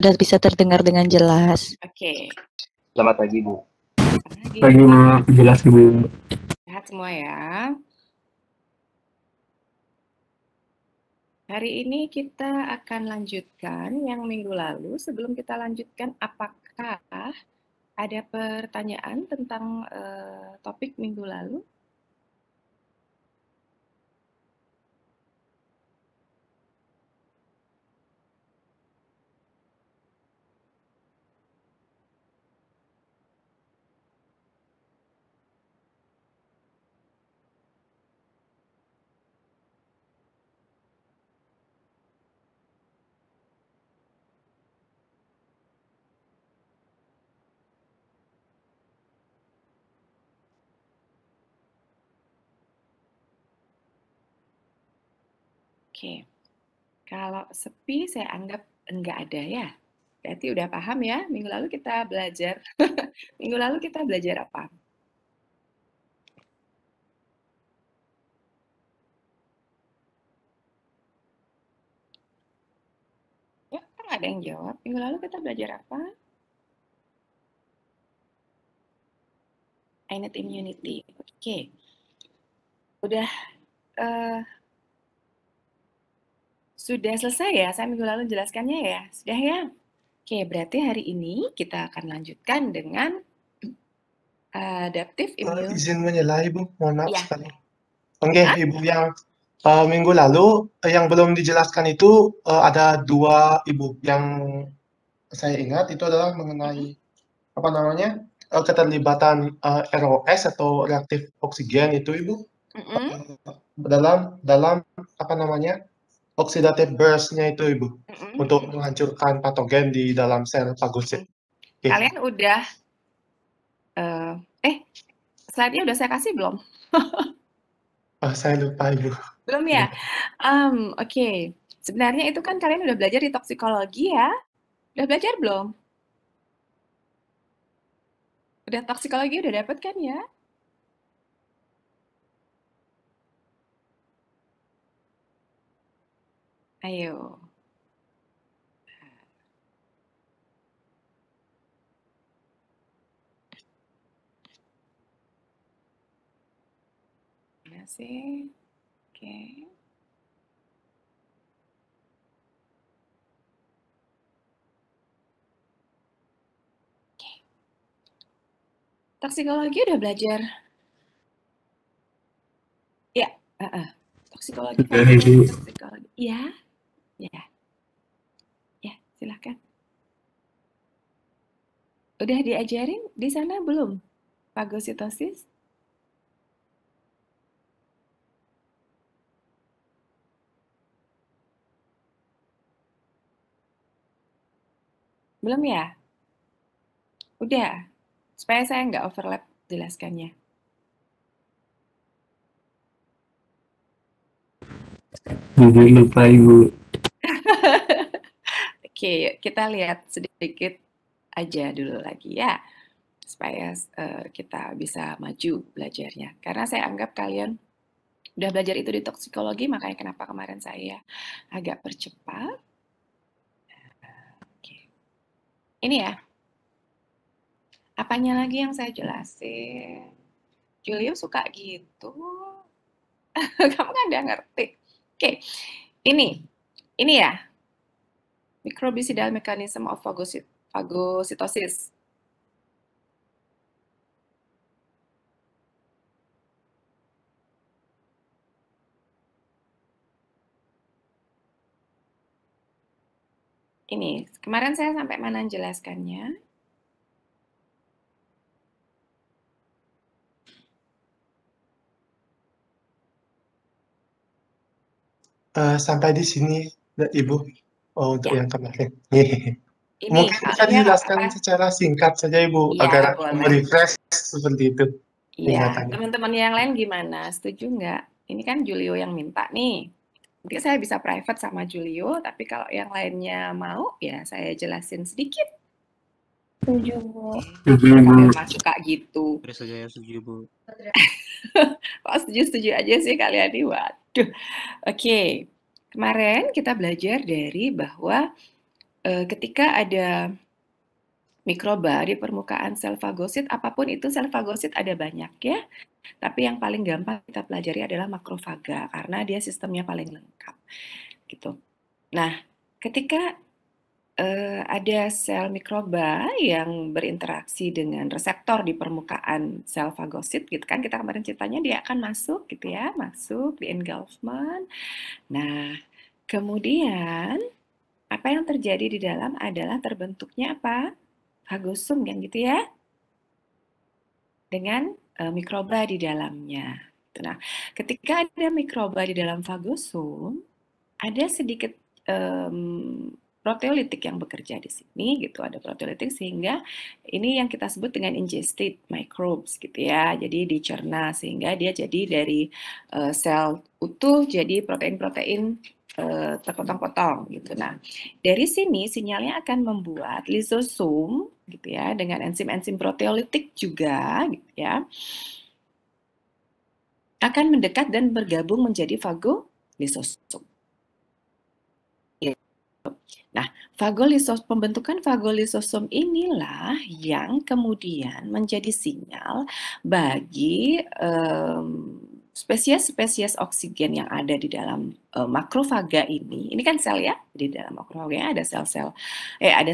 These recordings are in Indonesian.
Sudah bisa terdengar dengan jelas. Oke. Selamat pagi, Bu. Pagi, Bu. Jelas, Bu. Sehat semua ya. Hari ini kita akan lanjutkan yang minggu lalu. Sebelum kita lanjutkan, apakah ada pertanyaan tentang topik minggu lalu? Oke, kalau sepi saya anggap enggak ada ya. Berarti udah paham ya, minggu lalu kita belajar. Minggu lalu kita belajar apa? Ya, kan ada yang jawab. Minggu lalu kita belajar apa? Innate immunity. Oke. Udah sudah selesai ya, saya minggu lalu jelaskannya ya? Sudah ya? Oke, berarti hari ini kita akan lanjutkan dengan adaptive immune. Izin menyela, Ibu. Mohon maaf Ya. sekali. Oke, Ibu, yang minggu lalu yang belum dijelaskan itu ada 2, Ibu. Yang saya ingat itu adalah mengenai apa namanya keterlibatan ROS atau reaktif oksigen itu, Ibu. Dalam apa namanya oxidative burst-nya itu, Ibu, untuk menghancurkan patogen di dalam sel fagosit. Kalian udah slide-nya udah saya kasih belum? Saya lupa, Ibu. Belum ya? Oke. Sebenarnya itu kan kalian udah belajar di toksikologi ya? Udah belajar belum? Udah toksikologi udah dapet kan ya? Ayo. Mana sih? Oke. Toksikologi udah belajar? Ya, toksikologi. Toksikologi. Ya, ya. Ya, silahkan. Udah diajarin di sana belum? Fagositosis? Belum ya? Udah. Supaya saya nggak overlap jelaskannya. Lupa, Ibu. Oke, kita lihat sedikit aja dulu lagi ya. Supaya kita bisa maju belajarnya. Karena saya anggap kalian udah belajar itu di toksikologi, makanya kenapa kemarin saya agak percepat. Oke. Ini ya. Apanya lagi yang saya jelasin? Julio suka gitu. Kamu kan udah ngerti. Oke. Ini ya. Microbicidal mechanism of phagocytosis. Ini, kemarin saya sampai mana jelaskannya? Sampai di sini, Ibu. Untuk yang kemarin. Mungkin bisa dijelaskan secara singkat saja, Ibu, agar merefresh seperti itu. Iya, teman-teman yang lain gimana? Setuju nggak? Ini kan Julio yang minta nih. Nanti saya bisa private sama Julio, tapi kalau yang lainnya mau, ya saya jelasin sedikit. Setuju, Bu. Kalian suka gitu. Saya setuju, Bu. Kok setuju-setuju aja sih kalian nih? Waduh. Oke. Kemarin kita belajar dari bahwa ketika ada mikroba di permukaan sel fagosit, apapun itu sel fagosit ada banyak ya, tapi yang paling gampang kita pelajari adalah makrofaga karena dia sistemnya paling lengkap gitu. Nah, ketika ada sel mikroba yang berinteraksi dengan reseptor di permukaan sel fagosit gitu kan, kita kemarin ceritanya dia akan masuk gitu ya, masuk di engulfment. Nah, kemudian apa yang terjadi di dalam adalah terbentuknya apa? Fagosum kan gitu ya, dengan mikroba di dalamnya. Nah, ketika ada mikroba di dalam fagosum, ada sedikit proteolitik yang bekerja di sini gitu, ada proteolitik sehingga ini yang kita sebut dengan ingested microbes gitu ya. Jadi dicerna sehingga dia jadi dari sel utuh jadi protein-protein terpotong-potong gitu. Nah, dari sini sinyalnya akan membuat lisosom gitu ya dengan enzim-enzim proteolitik juga gitu ya akan mendekat dan bergabung menjadi fagolisosom. Nah, pembentukan fagolisosom inilah yang kemudian menjadi sinyal bagi spesies-spesies oksigen yang ada di dalam makrofaga ini. Ini kan sel ya, di dalam makrofaga ada sel-sel, ada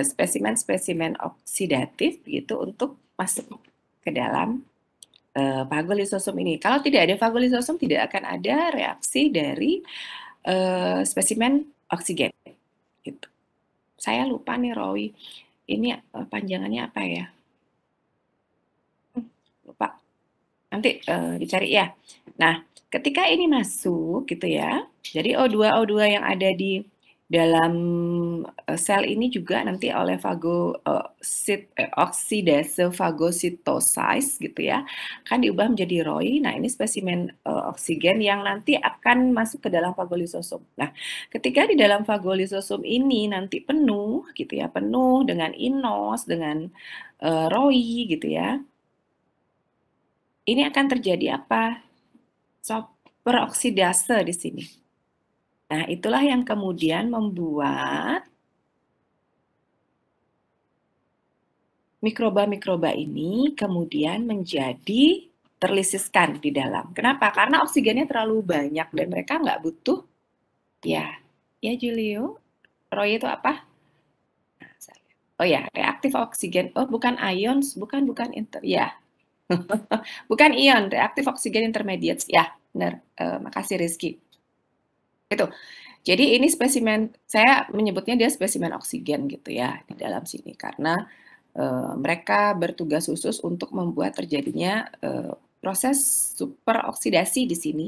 spesimen-spesimen oksidatif gitu untuk masuk ke dalam fagolisosom ini. Kalau tidak ada fagolisosom, tidak akan ada reaksi dari spesimen oksigen. Gitu. Saya lupa nih Rowi, ini panjangannya apa ya? Lupa. Nanti dicari ya. Nah, ketika ini masuk gitu ya, jadi O2 yang ada di dalam sel ini juga nanti oleh oksidase fagositosis gitu ya, kan diubah menjadi ROI. Nah, ini spesimen oksigen yang nanti akan masuk ke dalam fagolisosom. Nah, ketika di dalam fagolisosom ini nanti penuh gitu ya, penuh dengan inos, dengan ROI gitu ya, ini akan terjadi apa? Superoksidase di sini. Nah, itulah yang kemudian membuat mikroba-mikroba ini kemudian menjadi terlisiskan di dalam. Kenapa? Karena oksigennya terlalu banyak dan mereka nggak butuh. Ya Julio. Roy itu apa? Oh ya, reaktif oksigen. Oh, bukan ions, bukan ya. Bukan ion, reaktif oksigen intermediates. Ya, benar. Makasih Rizky. Itu. Jadi ini spesimen, saya menyebutnya dia spesimen oksigen gitu ya di dalam sini karena mereka bertugas khusus untuk membuat terjadinya proses superoksidasi di sini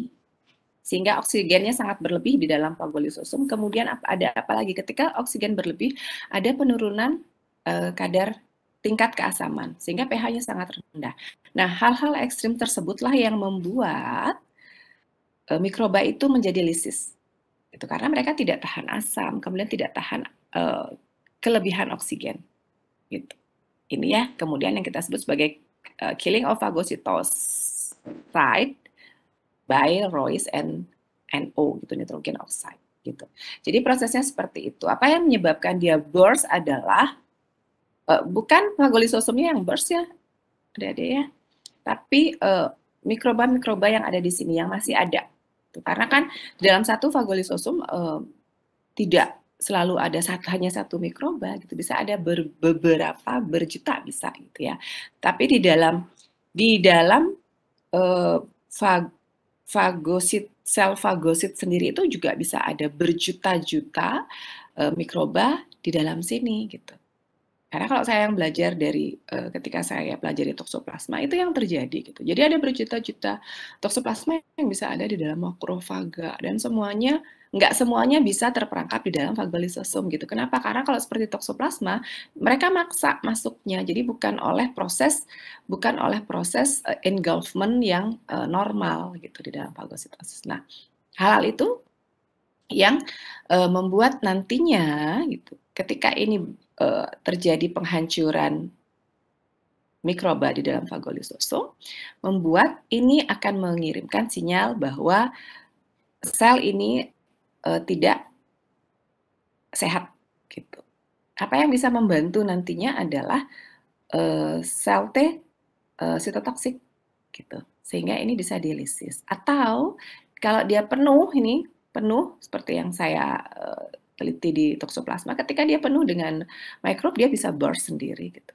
sehingga oksigennya sangat berlebih di dalam fagolisosom. Kemudian ada apa lagi? Ketika oksigen berlebih, ada penurunan kadar tingkat keasaman sehingga pH-nya sangat rendah. Nah, hal-hal ekstrim tersebutlah yang membuat mikroba itu menjadi lisis. Itu karena mereka tidak tahan asam, kemudian tidak tahan kelebihan oksigen. Gitu. Ini ya, kemudian yang kita sebut sebagai killing of phagocytosis by ROIS and NO, gitu, nitrogen oxide. Gitu. Jadi prosesnya seperti itu. Apa yang menyebabkan dia burst adalah bukan fagolisosomnya yang burst ya, adik-adik ya, tapi mikroba-mikroba yang ada di sini yang masih ada. Karena kan dalam satu fagolisosom tidak selalu ada hanya satu mikroba gitu, bisa ada beberapa berjuta bisa gitu ya. Tapi di dalam sel fagosit sendiri itu juga bisa ada berjuta-juta mikroba di dalam sini gitu. Karena kalau saya yang belajar dari ketika saya pelajari toksoplasma itu yang terjadi gitu. Jadi ada berjuta-juta toksoplasma yang bisa ada di dalam makrofaga dan nggak semuanya bisa terperangkap di dalam fagolisosom gitu. Kenapa? Karena kalau seperti toksoplasma mereka maksa masuknya. Jadi bukan oleh proses engulfment yang normal gitu di dalam fagositosis. Nah, hal itu yang membuat nantinya gitu ketika ini terjadi penghancuran mikroba di dalam fagolisosom, membuat ini akan mengirimkan sinyal bahwa sel ini tidak sehat gitu. Apa yang bisa membantu nantinya adalah sel T sitotoksik gitu. Sehingga ini bisa dilisis. Atau kalau dia penuh seperti yang saya teliti di toksoplasma, ketika dia penuh dengan mikrob dia bisa burst sendiri gitu.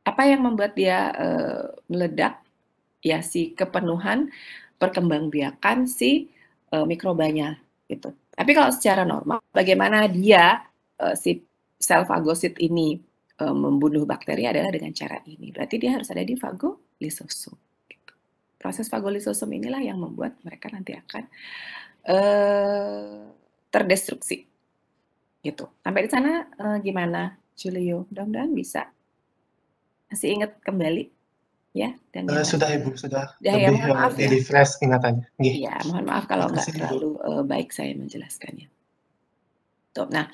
Apa yang membuat dia meledak? Ya si kepenuhan perkembangbiakan si mikrobanya gitu. Tapi kalau secara normal, bagaimana dia si sel fagosit ini membunuh bakteri adalah dengan cara ini. Berarti dia harus ada di fagolisosum. Gitu. Proses fagolisosum inilah yang membuat mereka nanti akan terdestruksi. Gitu. Sampai di sana gimana, Julio? Mudah-mudahan bisa. Masih ingat kembali ya? Dan Sudah Ibu, sudah ya, lebih mohon maaf ya. di-refresh ingatannya. Nggih. Iya, mohon maaf kalau nggak Makasih, Ibu. terlalu baik saya menjelaskannya. Tuh, nah,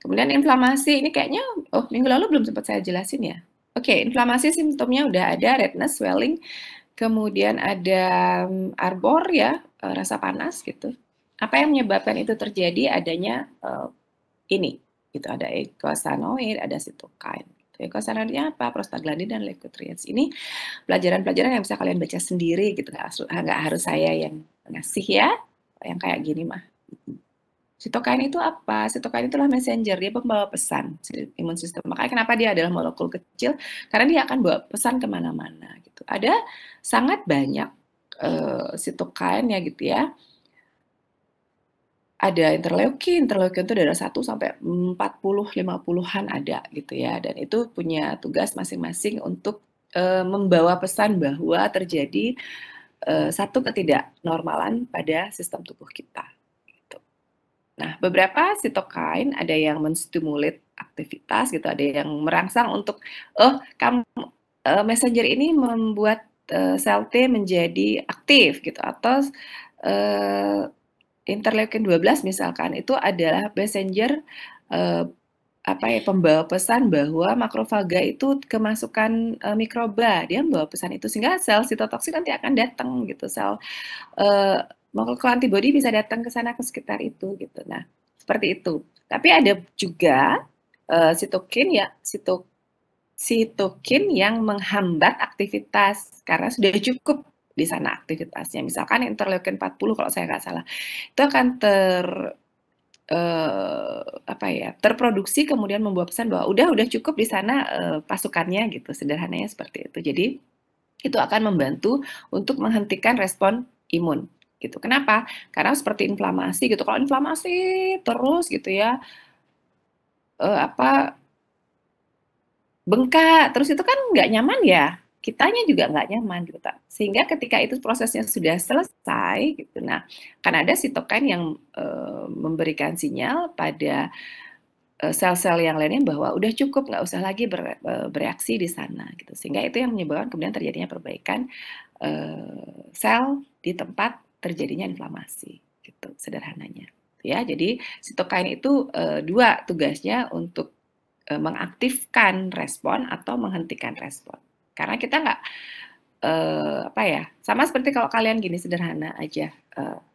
kemudian inflamasi ini kayaknya, minggu lalu belum sempat saya jelasin ya. Oke, inflamasi simptomnya udah ada, redness, swelling, kemudian ada arbor ya, rasa panas gitu. Apa yang menyebabkan itu terjadi? Adanya ini, gitu, ada eicosanoid, ada cytokine. Eicosanoidnya apa? Prostaglandin dan leukotrienes. Ini pelajaran-pelajaran yang bisa kalian baca sendiri gitu, nggak harus saya yang ngasih ya, yang kayak gini mah. Sitokain itu apa? Sitokain itulah messenger, dia pembawa pesan imun sistem. Makanya kenapa dia adalah molekul kecil? Karena dia akan bawa pesan kemana-mana gitu. Ada sangat banyak sitokain ya gitu ya. Ada interleukin itu dari 1 sampai 40-50-an ada gitu ya. Dan itu punya tugas masing-masing untuk membawa pesan bahwa terjadi satu ketidaknormalan pada sistem tubuh kita. Gitu. Nah, beberapa sitokain ada yang menstimulat aktivitas gitu, ada yang merangsang untuk messenger ini membuat sel T menjadi aktif gitu, atau interleukin 12 misalkan itu adalah messenger pembawa pesan bahwa makrofaga itu kemasukan mikroba, dia membawa pesan itu sehingga sel sitotoksik nanti akan datang gitu, sel molekul antibodi bisa datang ke sana ke sekitar itu gitu. Nah, seperti itu. Tapi ada juga sitokin yang menghambat aktivitas karena sudah cukup di sana aktivitasnya. Misalkan interleukin 40 kalau saya nggak salah, itu akan terproduksi kemudian membawa pesan bahwa udah cukup di sana pasukannya gitu, sederhananya seperti itu. Jadi itu akan membantu untuk menghentikan respon imun gitu. Kenapa? Karena seperti inflamasi gitu. Kalau inflamasi terus gitu ya bengkak terus itu kan nggak nyaman ya. Kitanya juga nggak nyaman gitu. Sehingga ketika itu prosesnya sudah selesai gitu. Nah, kan ada sitokain yang memberikan sinyal pada sel-sel yang lainnya bahwa udah cukup, nggak usah lagi bereaksi di sana gitu. Sehingga itu yang menyebabkan kemudian terjadinya perbaikan sel di tempat terjadinya inflamasi gitu sederhananya. Ya, jadi sitokain itu dua tugasnya untuk mengaktifkan respon atau menghentikan respon. Karena kita nggak sama seperti kalau kalian gini sederhana aja.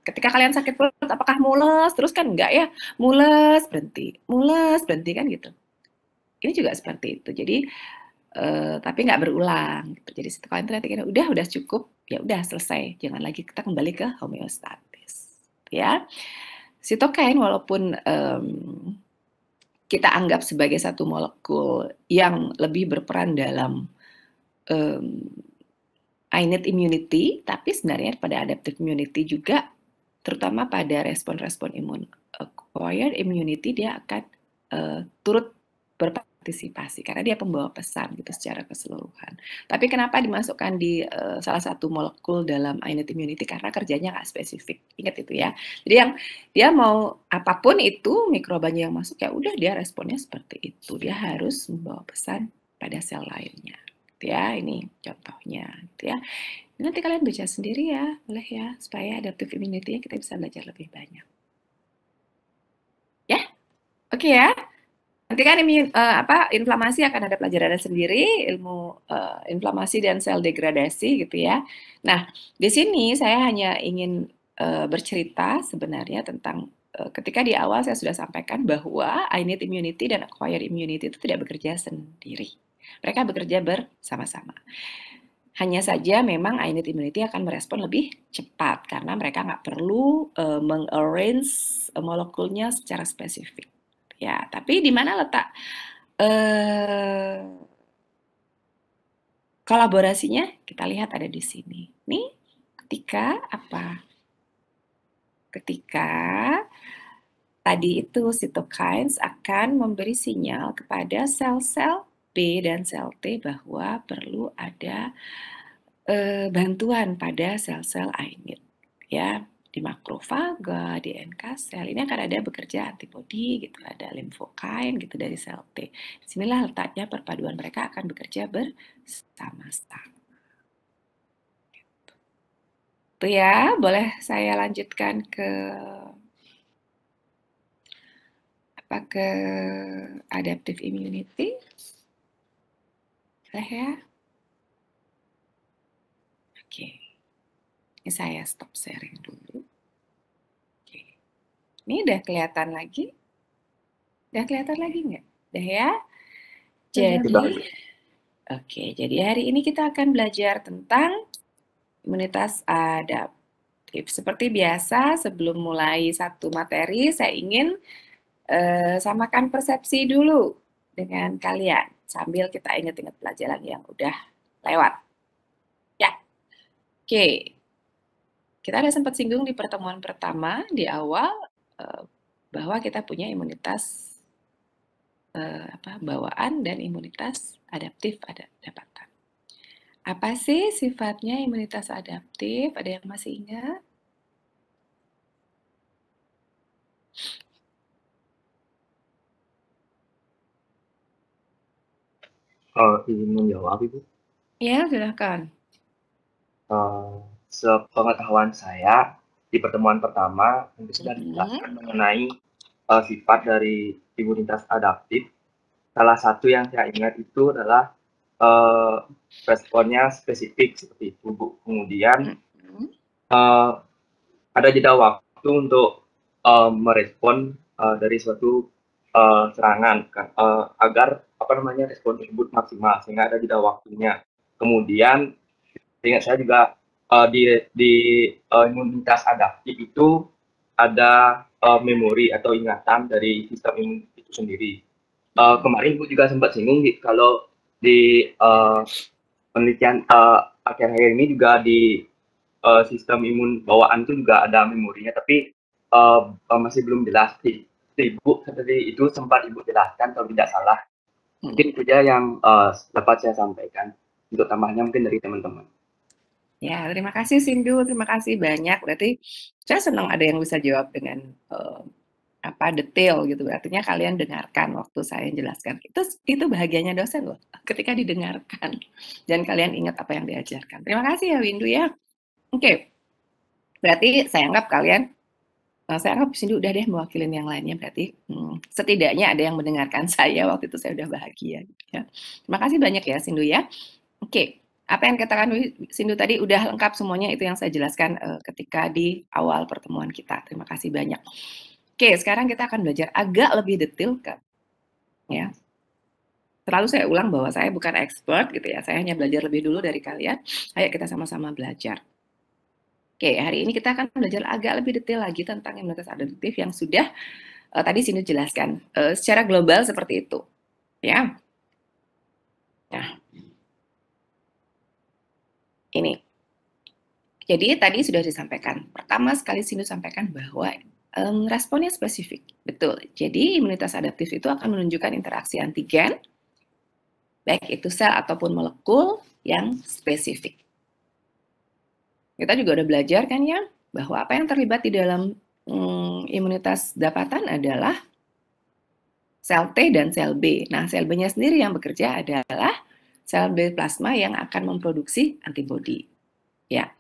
Ketika kalian sakit perut, apakah mules terus kan enggak ya? Mules berhenti kan gitu. Ini juga seperti itu. Jadi tapi nggak berulang. Gitu. Jadi setelah itu nanti udah cukup, ya udah selesai. Jangan lagi kita kembali ke homeostatis. Ya, sitokain walaupun kita anggap sebagai satu molekul yang lebih berperan dalam innate immunity, tapi sebenarnya pada adaptive immunity juga, terutama pada respon-respon imun. Acquired immunity dia akan turut berpartisipasi karena dia pembawa pesan gitu secara keseluruhan. Tapi kenapa dimasukkan di salah satu molekul dalam innate immunity? Karena kerjanya nggak spesifik. Ingat itu ya. Jadi yang dia mau apapun itu mikrobanya yang masuk ya udah dia responnya seperti itu. Dia harus membawa pesan pada sel lainnya. Ya, ini contohnya gitu ya. Nanti kalian baca sendiri ya, boleh ya, supaya adaptive immunity-nya kita bisa belajar lebih banyak. Ya, oke ya. Nanti kan inflamasi akan ada pelajaran sendiri, ilmu inflamasi dan sel degradasi gitu ya. Nah, di sini saya hanya ingin bercerita sebenarnya tentang ketika di awal saya sudah sampaikan bahwa innate immunity dan acquired immunity itu tidak bekerja sendiri. Mereka bekerja bersama-sama. Hanya saja memang innate immunity akan merespon lebih cepat karena mereka nggak perlu mengarrange molekulnya secara spesifik. Ya, tapi di mana letak kolaborasinya? Kita lihat ada di sini. Nih, ketika apa? Ketika tadi itu cytokines akan memberi sinyal kepada sel-sel B dan sel T bahwa perlu ada bantuan pada sel-sel innate, ya, di makrofaga, di NK sel. Ini akan ada bekerja antibodi gitu, ada limfokine gitu dari sel T. Disinilah letaknya perpaduan mereka akan bekerja bersama-sama. Itu ya, boleh saya lanjutkan ke adaptive immunity? Boleh ya? Oke. Ini saya stop sharing dulu. Oke. Ini udah kelihatan lagi? Udah kelihatan lagi nggak? Udah ya? Jadi, oke. Jadi hari ini kita akan belajar tentang imunitas adaptif. Seperti biasa, sebelum mulai satu materi, saya ingin samakan persepsi dulu dengan kalian sambil kita ingat-ingat pelajaran yang udah lewat. Ya, oke. Kita ada sempat singgung di pertemuan pertama di awal bahwa kita punya imunitas bawaan dan imunitas adaptif ada dapatan. Apa sih sifatnya imunitas adaptif? Ada yang masih ingat? Ingin menjawab, Ibu. Ya, silakan. Sepengetahuan saya, di pertemuan pertama, yang sudah dijelaskan mengenai sifat dari imunitas adaptif. Salah satu yang saya ingat itu adalah responnya spesifik seperti itu, Bu. Kemudian ada jeda waktu untuk merespon dari suatu serangan agar respon tersebut maksimal sehingga ada jeda waktunya. Kemudian ingat saya juga di imunitas adaptif itu ada memori atau ingatan dari sistem imun itu sendiri. Kemarin Bu juga sempat singgung kalau di penelitian akhir-akhir ini juga di sistem imun bawaan itu juga ada memorinya, tapi masih belum jelas. Ibu seperti itu sempat Ibu jelaskan kalau tidak salah. Mungkin itu aja yang dapat saya sampaikan. Untuk tambahnya mungkin dari teman-teman. Ya, terima kasih Sindu, terima kasih banyak. Berarti saya senang ada yang bisa jawab dengan detail gitu. Artinya kalian dengarkan waktu saya jelaskan. Itu bahagianya dosen loh, ketika didengarkan dan kalian ingat apa yang diajarkan. Terima kasih ya Windu ya. Oke. Berarti saya anggap Sindu udah deh mewakilin yang lainnya, berarti setidaknya ada yang mendengarkan saya waktu itu saya udah bahagia. Ya. Terima kasih banyak ya Sindu ya. Oke, apa yang katakan Sindu tadi udah lengkap semuanya, itu yang saya jelaskan ketika di awal pertemuan kita. Terima kasih banyak. Oke, sekarang kita akan belajar agak lebih detail kan. Ya. Selalu saya ulang bahwa saya bukan expert gitu ya, saya hanya belajar lebih dulu dari kalian. Ayo kita sama-sama belajar. Oke, hari ini kita akan belajar agak lebih detail lagi tentang imunitas adaptif yang sudah tadi Sindu jelaskan secara global seperti itu. Ya. Nah, ini. Jadi tadi sudah disampaikan. Pertama sekali Sindu sampaikan bahwa responnya spesifik. Betul. Jadi imunitas adaptif itu akan menunjukkan interaksi antigen, baik itu sel ataupun molekul yang spesifik. Kita juga udah belajar kan ya, bahwa apa yang terlibat di dalam imunitas dapatan adalah sel T dan sel B. Nah, sel B-nya sendiri yang bekerja adalah sel B plasma yang akan memproduksi antibodi. Ya.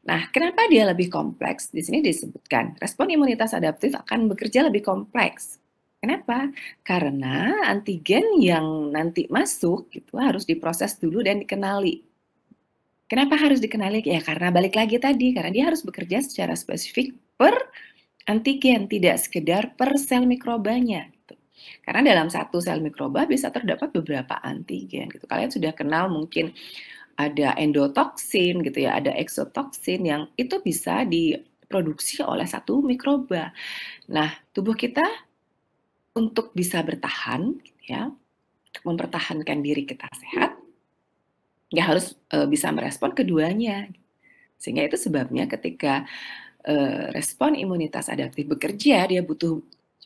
Nah, kenapa dia lebih kompleks? Di sini disebutkan, respon imunitas adaptif akan bekerja lebih kompleks. Kenapa? Karena antigen yang nanti masuk itu harus diproses dulu dan dikenali. Kenapa harus dikenali? Ya karena balik lagi tadi, karena dia harus bekerja secara spesifik per antigen, tidak sekedar per sel mikrobanya. Gitu. Karena dalam satu sel mikroba bisa terdapat beberapa antigen. Gitu. Kalian sudah kenal mungkin ada endotoksin, gitu ya, ada eksotoksin yang itu bisa diproduksi oleh satu mikroba. Nah, tubuh kita untuk bisa bertahan, ya, untuk mempertahankan diri kita sehat, ya harus bisa merespon keduanya. Sehingga itu sebabnya ketika respon imunitas adaptif bekerja, dia butuh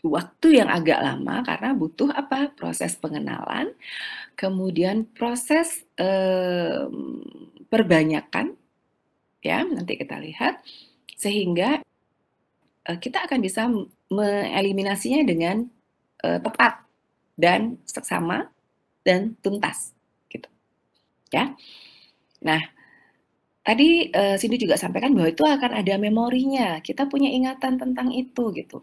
waktu yang agak lama karena butuh apa? Proses pengenalan, kemudian proses perbanyakan, ya nanti kita lihat, sehingga kita akan bisa mengeliminasinya dengan tepat dan seksama dan tuntas, gitu, ya. Nah, tadi Cindy juga sampaikan bahwa itu akan ada memorinya. Kita punya ingatan tentang itu gitu.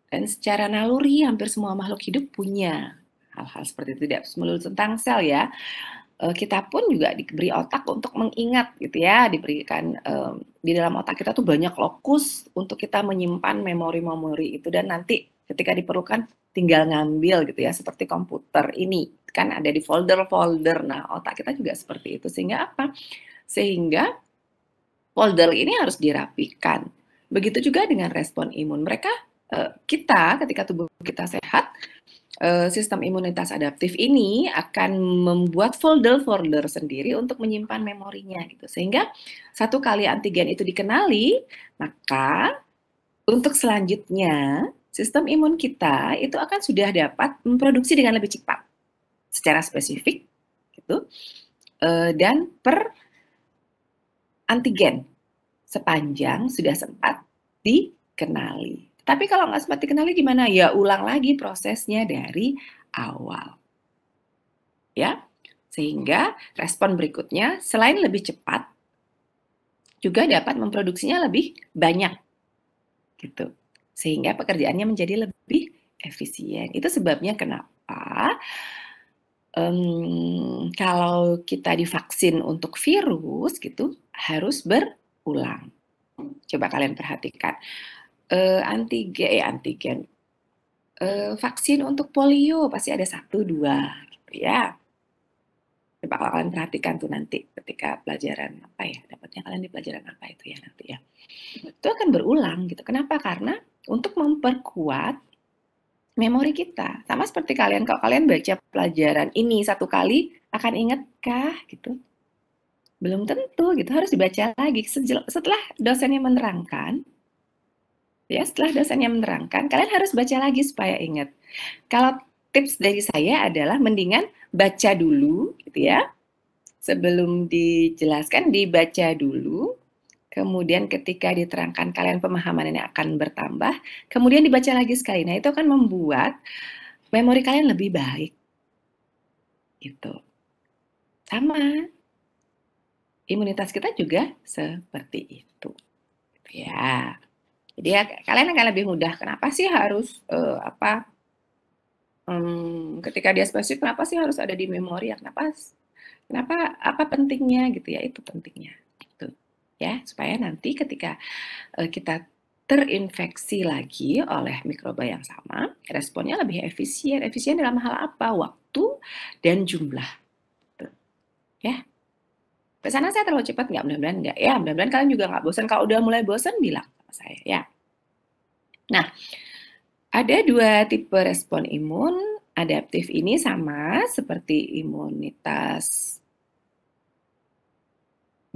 Dan secara naluri hampir semua makhluk hidup punya hal-hal seperti itu. Tidak melulu tentang sel ya. Kita pun juga diberi otak untuk mengingat gitu ya. Diberikan di dalam otak kita tuh banyak lokus untuk kita menyimpan memori-memori itu. Dan nanti ketika diperlukan tinggal ngambil gitu ya. Seperti komputer ini kan ada di folder-folder. Nah otak kita juga seperti itu. Sehingga apa? Sehingga folder ini harus dirapikan. Begitu juga dengan respon imun. Kita ketika tubuh kita sehat, sistem imunitas adaptif ini akan membuat folder-folder sendiri untuk menyimpan memorinya gitu. Sehingga satu kali antigen itu dikenali, maka untuk selanjutnya sistem imun kita itu akan sudah dapat memproduksi dengan lebih cepat secara spesifik gitu. Dan per antigen sepanjang sudah sempat dikenali. Tapi kalau nggak sempat dikenali gimana? Ya ulang lagi prosesnya dari awal. Ya, sehingga respon berikutnya selain lebih cepat, juga dapat memproduksinya lebih banyak. Gitu. Sehingga pekerjaannya menjadi lebih efisien. Itu sebabnya kenapa kalau kita divaksin untuk virus gitu harus berulang. Coba kalian perhatikan. Antigen. Vaksin untuk polio pasti ada 1, 2 gitu ya. Coba kalau kalian perhatikan tuh nanti ketika pelajaran apa ya, dapatnya kalian di pelajaran apa itu ya nanti ya. Itu akan berulang gitu. Kenapa? Karena untuk memperkuat memori kita. Sama seperti kalian, kalau kalian baca pelajaran ini 1 kali, akan ingat kah gitu? Belum tentu gitu, harus dibaca lagi. Setelah dosennya menerangkan, ya setelah dosennya menerangkan, kalian harus baca lagi supaya ingat. Kalau tips dari saya adalah mendingan baca dulu gitu ya. Sebelum dijelaskan, dibaca dulu. Kemudian ketika diterangkan kalian pemahamannya akan bertambah, kemudian dibaca lagi sekali. Nah, itu akan membuat memori kalian lebih baik. Gitu. Sama. Imunitas kita juga seperti itu. Gitu ya. Jadi ya, kalian akan lebih mudah. Kenapa sih harus ketika dia spesifik, kenapa sih harus ada di memori ya? Kenapa apa pentingnya gitu ya? Itu pentingnya. Gitu. Ya, supaya nanti ketika kita terinfeksi lagi oleh mikroba yang sama, responnya lebih efisien. Efisien dalam hal apa? Waktu dan jumlah. Tuh. Ya. Ke sana saya terlalu cepat nggak? Mudah-mudahan nggak ya. Mudah-mudahan kalian juga nggak bosan. Kalau udah mulai bosan, bilang sama saya ya. Nah, ada 2 tipe respon imun adaptif ini sama seperti imunitas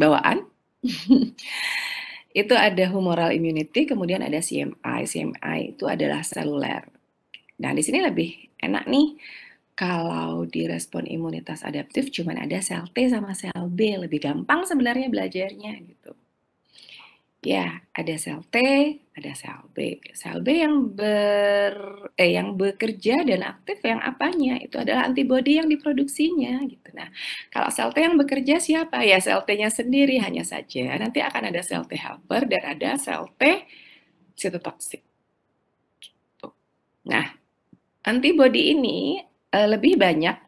bawaan. Itu ada humoral immunity, kemudian ada CMI. CMI itu adalah seluler. Nah, di sini lebih enak nih. Kalau di respon imunitas adaptif cuman ada sel T sama sel B. Lebih gampang sebenarnya belajarnya gitu. Ya, ada sel T, ada sel B. Sel B yang bekerja dan aktif yang apanya? Itu adalah antibodi yang diproduksinya gitu. Nah, kalau sel T yang bekerja siapa? Ya sel T-nya sendiri hanya saja. Nanti akan ada sel T helper dan ada sel T sitotoksik. Gitu. Nah, antibodi ini lebih banyak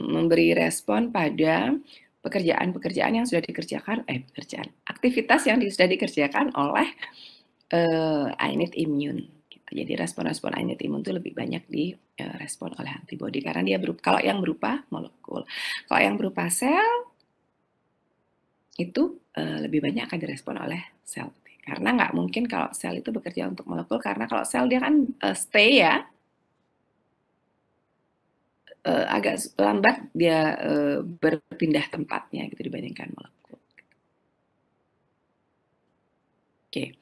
memberi respon pada pekerjaan-pekerjaan yang sudah dikerjakan, aktivitas yang sudah dikerjakan oleh innate immune. Gitu. Jadi respon-respon innate immune itu lebih banyak direspon oleh antibodi karena dia kalau yang berupa molekul. Kalau yang berupa sel itu lebih banyak akan direspon oleh sel T. Karena nggak mungkin kalau sel itu bekerja untuk molekul, karena kalau sel dia kan stay ya, agak lambat dia berpindah tempatnya gitu dibandingkan molekul. Oke.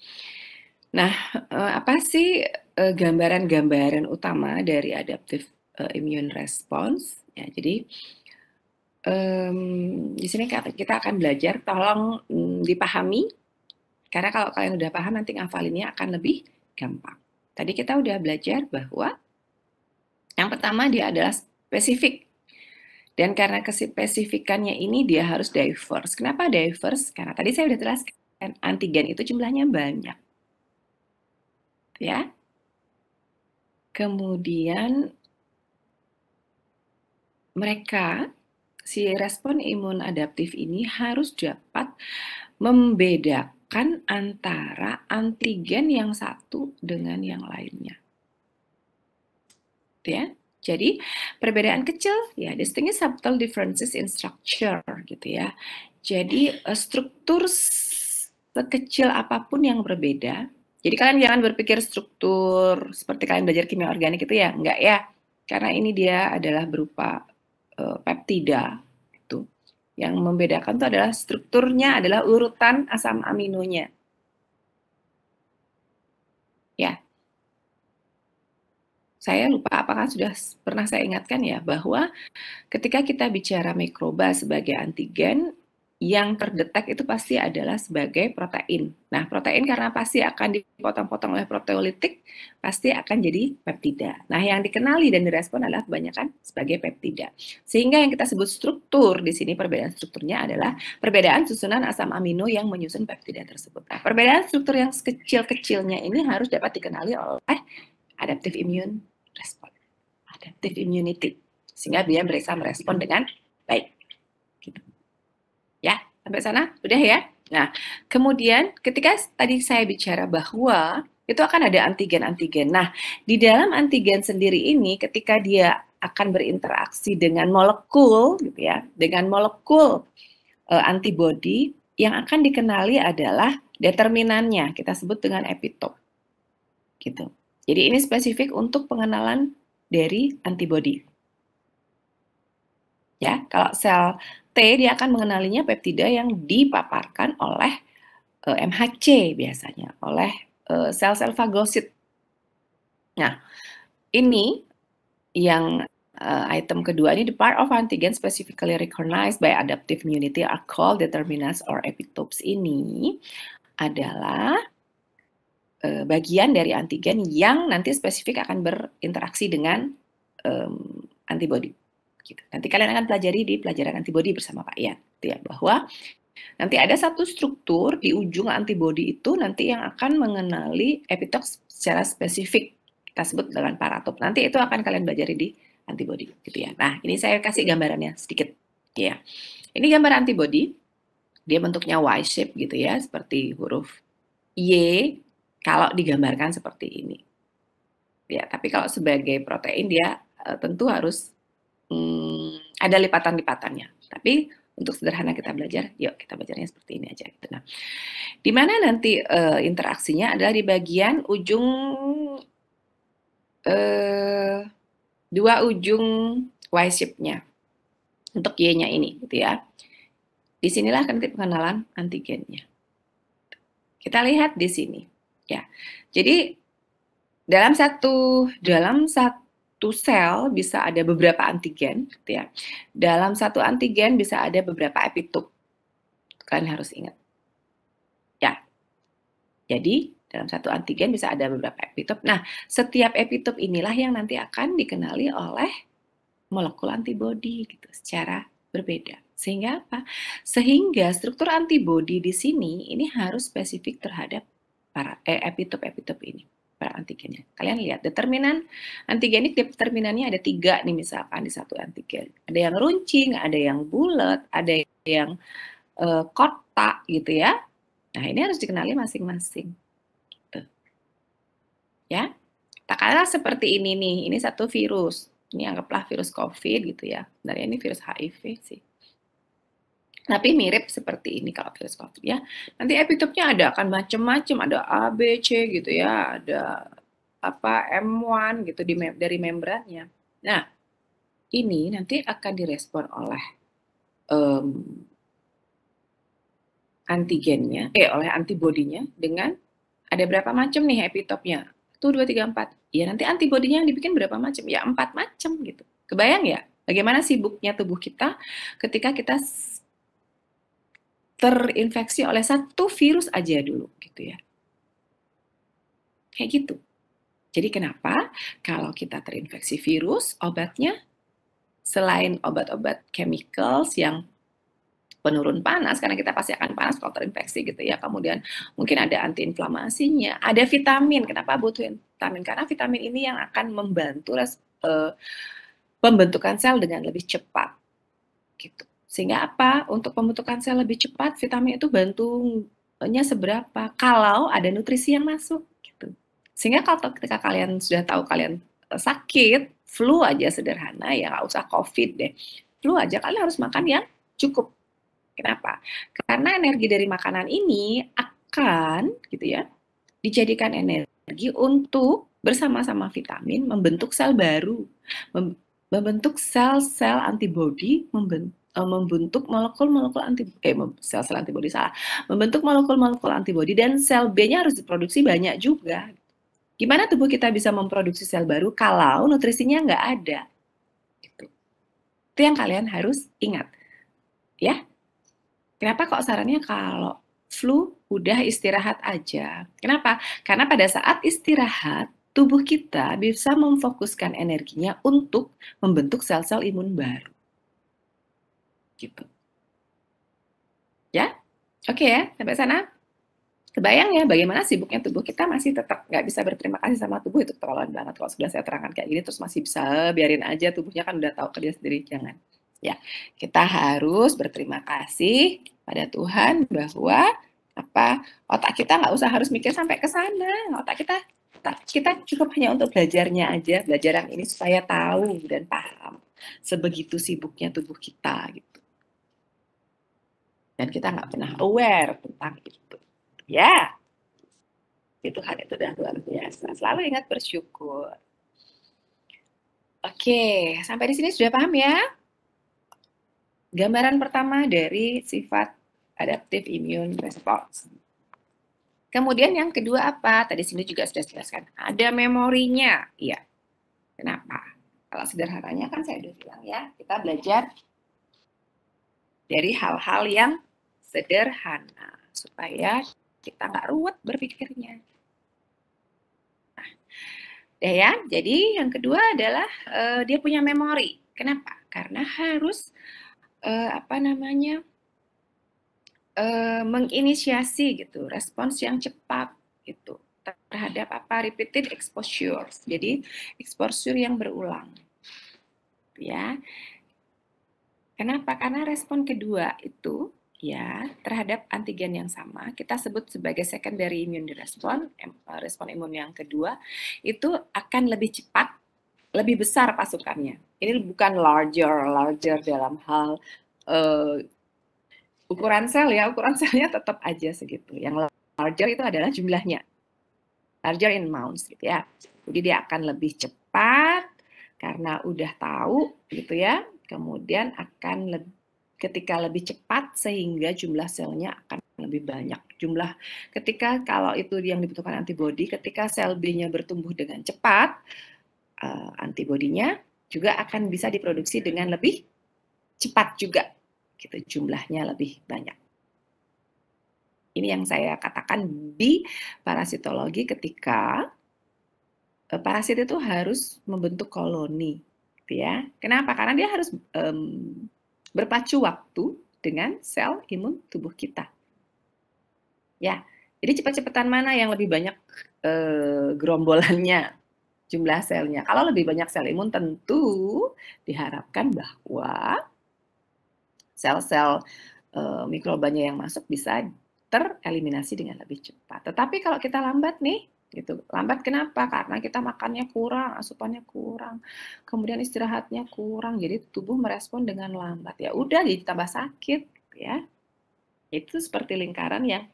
Nah, apa sih gambaran-gambaran utama dari adaptive immune response? Ya, jadi di sini kita akan belajar, tolong dipahami, karena kalau kalian udah paham nanti ngafalinnya akan lebih gampang. Tadi kita udah belajar bahwa yang pertama dia adalah spesifik. Dan karena kespesifikannya ini dia harus diverse. Kenapa diverse? Karena tadi saya udah jelaskan antigen itu jumlahnya banyak. Ya. Kemudian mereka, si respon imun adaptif ini harus dapat membedakan antara antigen yang satu dengan yang lainnya. Ya. Jadi perbedaan kecil ya, distinct subtle differences in structure gitu ya. Jadi struktur sekecil apapun yang berbeda. Jadi kalian jangan berpikir struktur seperti kalian belajar kimia organik itu ya, enggak ya. Karena ini dia adalah berupa peptida itu. Yang membedakan itu adalah strukturnya adalah urutan asam aminonya. Ya. Saya lupa apakah sudah pernah saya ingatkan ya, bahwa ketika kita bicara mikroba sebagai antigen, yang terdetek itu pasti adalah sebagai protein. Nah, protein karena pasti akan dipotong-potong oleh proteolitik, pasti akan jadi peptida. Nah, yang dikenali dan direspon adalah kebanyakan sebagai peptida. Sehingga yang kita sebut struktur di sini, perbedaan strukturnya adalah perbedaan susunan asam amino yang menyusun peptida tersebut. Nah, perbedaan struktur yang kecil-kecilnya ini harus dapat dikenali oleh adaptive immune response, adaptive immunity, sehingga dia bisa merespon dengan baik. Gitu. Ya, sampai sana udah ya. Nah, kemudian ketika tadi saya bicara bahwa itu akan ada antigen-antigen. Nah, di dalam antigen sendiri ini, ketika dia akan berinteraksi dengan molekul, gitu ya, dengan molekul antibodi, yang akan dikenali adalah determinannya. Kita sebut dengan epitop. Gitu. Jadi ini spesifik untuk pengenalan dari antibodi. Ya, kalau sel T dia akan mengenalinya peptida yang dipaparkan oleh MHC biasanya, oleh sel-sel fagosit. Nah, ini yang item kedua ini, the part of antigen specifically recognized by adaptive immunity are called determinants or epitopes. Ini adalah bagian dari antigen yang nanti spesifik akan berinteraksi dengan antibodi. Gitu. Nanti kalian akan pelajari di pelajaran antibodi bersama Pak Ian, ya, bahwa nanti ada satu struktur di ujung antibodi itu nanti yang akan mengenali epitop secara spesifik. Kita sebut dengan paratop. Nanti itu akan kalian pelajari di antibodi, gitu ya. Nah, ini saya kasih gambarannya sedikit, ya. Ini gambar antibodi. Dia bentuknya Y shape gitu ya, seperti huruf Y. Kalau digambarkan seperti ini, ya. Tapi kalau sebagai protein dia tentu harus ada lipatan-lipatannya. Tapi untuk sederhana kita belajar, yuk kita belajarnya seperti ini aja. Gitu. Nah, di mana nanti interaksinya adalah di bagian ujung dua ujung Y shape-nya untuk Y-nya ini, gitu ya. Disinilah nanti pengenalan antigennya. Kita lihat di sini. Ya, jadi dalam satu sel bisa ada beberapa antigen, gitu ya. Dalam satu antigen bisa ada beberapa epitop. Kalian harus ingat. Ya. Jadi dalam satu antigen bisa ada beberapa epitop. Nah, setiap epitop inilah yang nanti akan dikenali oleh molekul antibodi gitu secara berbeda. Sehingga apa? Sehingga struktur antibodi di sini ini harus spesifik terhadap para epitop-epitop ini, para antigennya. Kalian lihat determinan antigenik, determinannya ada 3 nih misalkan di satu antigen. Ada yang runcing, ada yang bulat, ada yang kotak gitu ya. Nah, ini harus dikenali masing-masing. Gitu. Ya, katakanlah seperti ini nih, ini satu virus. Ini anggaplah virus COVID gitu ya. Sebenarnya ini virus HIV sih. Tapi mirip seperti ini kalau virus COVID ya. Nanti epitopnya ada akan macam-macam, ada A, B, C gitu ya, ada apa M1 gitu dari membrannya. Nah, ini nanti akan direspon oleh antigennya, oleh antibodinya dengan ada berapa macam nih epitopnya? 1, 2, 3, 4. Ya nanti antibodinya yang dibikin berapa macam? Ya 4 macam gitu. Kebayang ya? Bagaimana sibuknya tubuh kita ketika kita terinfeksi oleh satu virus aja dulu gitu ya. Kayak gitu. Jadi kenapa kalau kita terinfeksi virus, obatnya selain obat-obat chemicals yang penurun panas, karena kita pasti akan panas kalau terinfeksi gitu ya. Kemudian mungkin ada antiinflamasinya, ada vitamin. Kenapa butuh vitamin? Karena vitamin ini yang akan membantu pembentukan sel dengan lebih cepat. Gitu. Sehingga apa? Untuk pembentukan sel lebih cepat, vitamin itu bantunya seberapa? Kalau ada nutrisi yang masuk. Gitu. Sehingga kalau ketika kalian sudah tahu kalian sakit, flu aja sederhana ya, nggak usah COVID deh. Flu aja kalian harus makan yang cukup. Kenapa? Karena energi dari makanan ini akan gitu ya dijadikan energi untuk bersama-sama vitamin membentuk sel baru, membentuk sel-sel antibodi, membentuk molekul-molekul sel-sel antibodi salah, membentuk molekul-molekul antibodi dan sel B-nya harus diproduksi banyak juga. Gimana tubuh kita bisa memproduksi sel baru kalau nutrisinya nggak ada? Gitu. Itu yang kalian harus ingat, ya. Kenapa kok sarannya kalau flu udah istirahat aja? Kenapa? Karena pada saat istirahat, tubuh kita bisa memfokuskan energinya untuk membentuk sel-sel imun baru. Gitu. Ya? Oke ya, sampai sana. Kebayang ya bagaimana sibuknya tubuh kita masih tetap nggak bisa berterima kasih sama tubuh, itu keterlaluan banget kalau sudah saya terangkan kayak gini terus masih bisa biarin aja tubuhnya kan udah tahu kerja sendiri, jangan. Ya, kita harus berterima kasih pada Tuhan bahwa otak kita nggak usah harus mikir sampai ke sana. Otak kita cukup hanya untuk belajarnya aja, belajar yang ini supaya tahu dan paham sebegitu sibuknya tubuh kita gitu. Dan kita nggak pernah aware tentang itu. Ya, Tuhan itu udah luar biasa. Selalu ingat bersyukur. Oke, sampai di sini sudah paham ya? Gambaran pertama dari sifat adaptive immune response. Kemudian yang kedua apa? Tadi sini juga sudah jelaskan. Ada memorinya. Iya. Kenapa? Kalau sederhananya kan saya udah bilang ya, kita belajar dari hal-hal yang sederhana supaya kita nggak ruwet berpikirnya. Nah, ya, jadi yang kedua adalah dia punya memori. Kenapa? Karena harus menginisiasi gitu respons yang cepat gitu terhadap repeated exposure. Jadi exposure yang berulang. Ya. Kenapa? Karena respon kedua itu ya terhadap antigen yang sama kita sebut sebagai secondary immune response, respon imun yang kedua itu akan lebih cepat, lebih besar pasukannya. Ini bukan larger dalam hal ukuran sel ya, ukuran selnya tetap aja segitu. Yang larger itu adalah jumlahnya, larger in amounts gitu ya. Jadi dia akan lebih cepat karena udah tahu gitu ya. Kemudian akan ketika lebih cepat sehingga jumlah selnya akan lebih banyak. Ketika kalau itu yang dibutuhkan antibodi, ketika sel B-nya bertumbuh dengan cepat, antibodinya juga akan bisa diproduksi dengan lebih cepat juga. Gitu, jumlahnya lebih banyak. Ini yang saya katakan di parasitologi ketika parasit itu harus membentuk koloni. Gitu ya. Kenapa? Karena dia harus berpacu waktu dengan sel imun tubuh kita. Ya, jadi cepat-cepatan mana yang lebih banyak gerombolannya, jumlah selnya. Kalau lebih banyak sel imun tentu diharapkan bahwa sel-sel mikrobanya yang masuk bisa tereliminasi dengan lebih cepat. Tetapi kalau kita lambat nih, gitu. Lambat kenapa? Karena kita makannya kurang, asupannya kurang, kemudian istirahatnya kurang, jadi tubuh merespon dengan lambat. Ya udah, jadi tambah sakit, gitu ya. Itu seperti lingkaran yang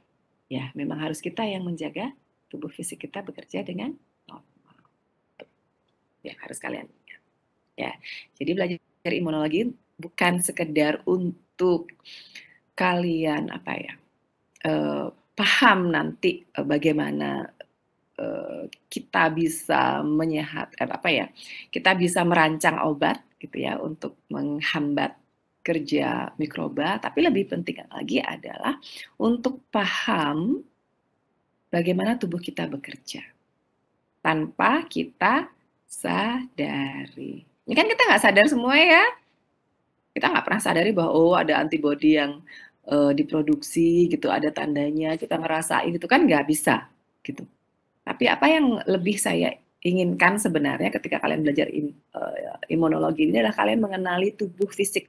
ya memang harus kita yang menjaga tubuh fisik kita bekerja dengan normal. Ya harus kalian ingat. Ya, jadi belajar imunologi bukan sekedar untuk kalian apa ya paham nanti bagaimana kita bisa kita bisa merancang obat gitu ya untuk menghambat kerja mikroba, tapi lebih penting lagi adalah untuk paham bagaimana tubuh kita bekerja tanpa kita sadari. Ini kan kita nggak sadar semua ya. Kita nggak pernah sadari bahwa oh ada antibodi yang diproduksi gitu, ada tandanya, kita ngerasain gitu kan nggak bisa gitu. Tapi apa yang lebih saya inginkan sebenarnya ketika kalian belajar imunologi ini adalah kalian mengenali tubuh fisik.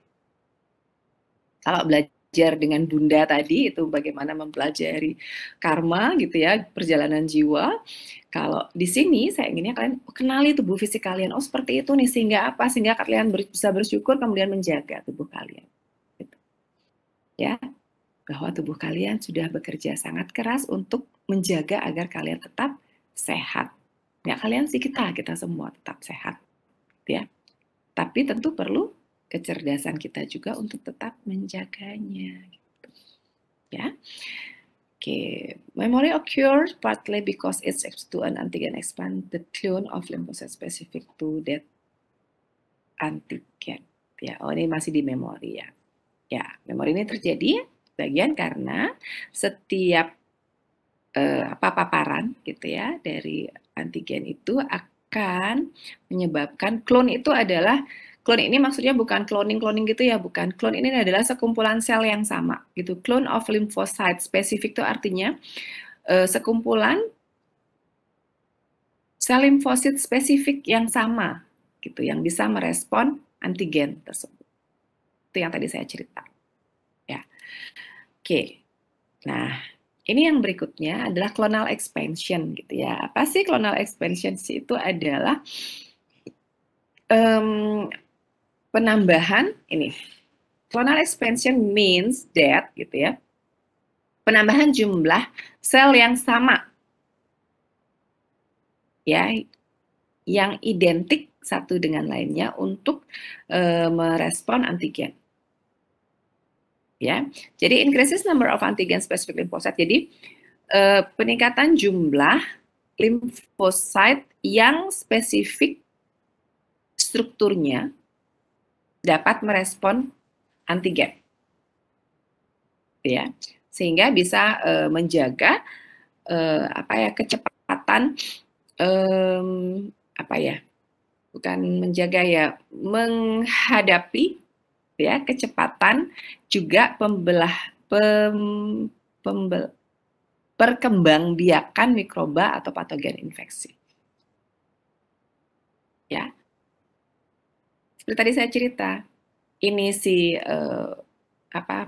Kalau belajar dengan Bunda tadi itu bagaimana mempelajari karma gitu ya, perjalanan jiwa. Kalau di sini saya inginnya kalian kenali tubuh fisik kalian. Oh seperti itu nih, sehingga apa? Sehingga kalian bisa bersyukur kemudian menjaga tubuh kalian. Gitu. Ya, bahwa tubuh kalian sudah bekerja sangat keras untuk menjaga agar kalian tetap sehat. Ya kalian sih kita semua tetap sehat, ya. Tapi tentu perlu kecerdasan kita juga untuk tetap menjaganya. Gitu. Ya. Okay. Memory occurs partly because it's to an antigen expand the clone of lymphocyte specific to that antigen. Ya, oh ini masih di memori ya. Ya, memori ini terjadi bagian karena setiap paparan gitu ya dari antigen itu akan menyebabkan clone itu adalah clone ini maksudnya bukan cloning gitu ya, bukan. Clone ini adalah sekumpulan sel yang sama gitu. Clone of lymphocyte spesifik itu artinya sekumpulan sel limfosit spesifik yang sama gitu, yang bisa merespon antigen tersebut. Itu yang tadi saya cerita. Ya. Oke. Nah, ini yang berikutnya adalah clonal expansion gitu ya. Apa sih clonal expansion? Itu adalah penambahan ini. Clonal expansion means that gitu ya. Penambahan jumlah sel yang sama. Ya, yang identik satu dengan lainnya untuk merespon antigen. Ya, jadi increases number of antigen specific lymphocyte. Jadi peningkatan jumlah limfosit yang spesifik strukturnya dapat merespon antigen, ya, sehingga bisa menjaga kecepatan bukan menjaga ya, menghadapi ya kecepatan juga perkembangbiakan mikroba atau patogen infeksi. Ya, seperti tadi saya cerita, ini si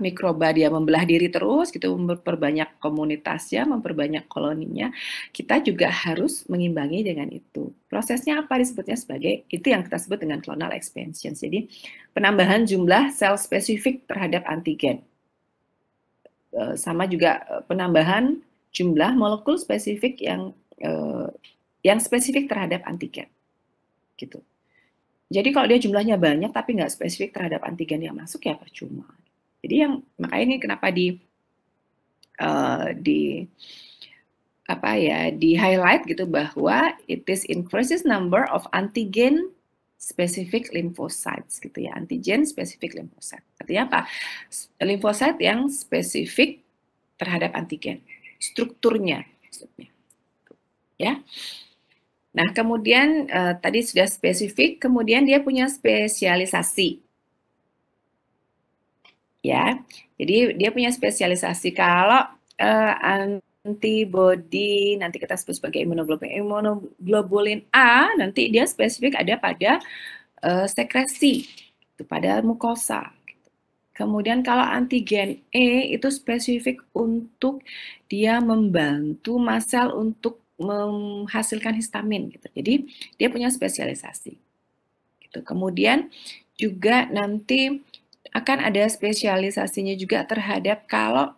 mikroba dia membelah diri terus gitu, memperbanyak komunitasnya, memperbanyak koloninya. Kita juga harus mengimbangi dengan itu. Prosesnya apa? Disebutnya sebagai itu yang kita sebut dengan clonal expansion. Jadi penambahan jumlah sel spesifik terhadap antigen. Sama juga penambahan jumlah molekul spesifik yang spesifik terhadap antigen. Gitu. Jadi kalau dia jumlahnya banyak tapi nggak spesifik terhadap antigen yang masuk ya percuma. Jadi makanya ini kenapa di highlight gitu bahwa it is increases number of antigen specific lymphocytes gitu ya, antigen specific lymphocyte. Artinya apa? Limfosit yang spesifik terhadap antigen, strukturnya maksudnya. Ya. Nah, kemudian tadi sudah spesifik, kemudian dia punya spesialisasi. Ya, jadi dia punya spesialisasi. Kalau antibody nanti kita sebut sebagai immunoglobulin A, nanti dia spesifik ada pada sekresi, itu pada mukosa. Kemudian kalau antigen E itu spesifik untuk dia membantu mast cell untuk menghasilkan histamin gitu. Jadi dia punya spesialisasi. Gitu. Kemudian juga nanti akan ada spesialisasinya juga terhadap kalau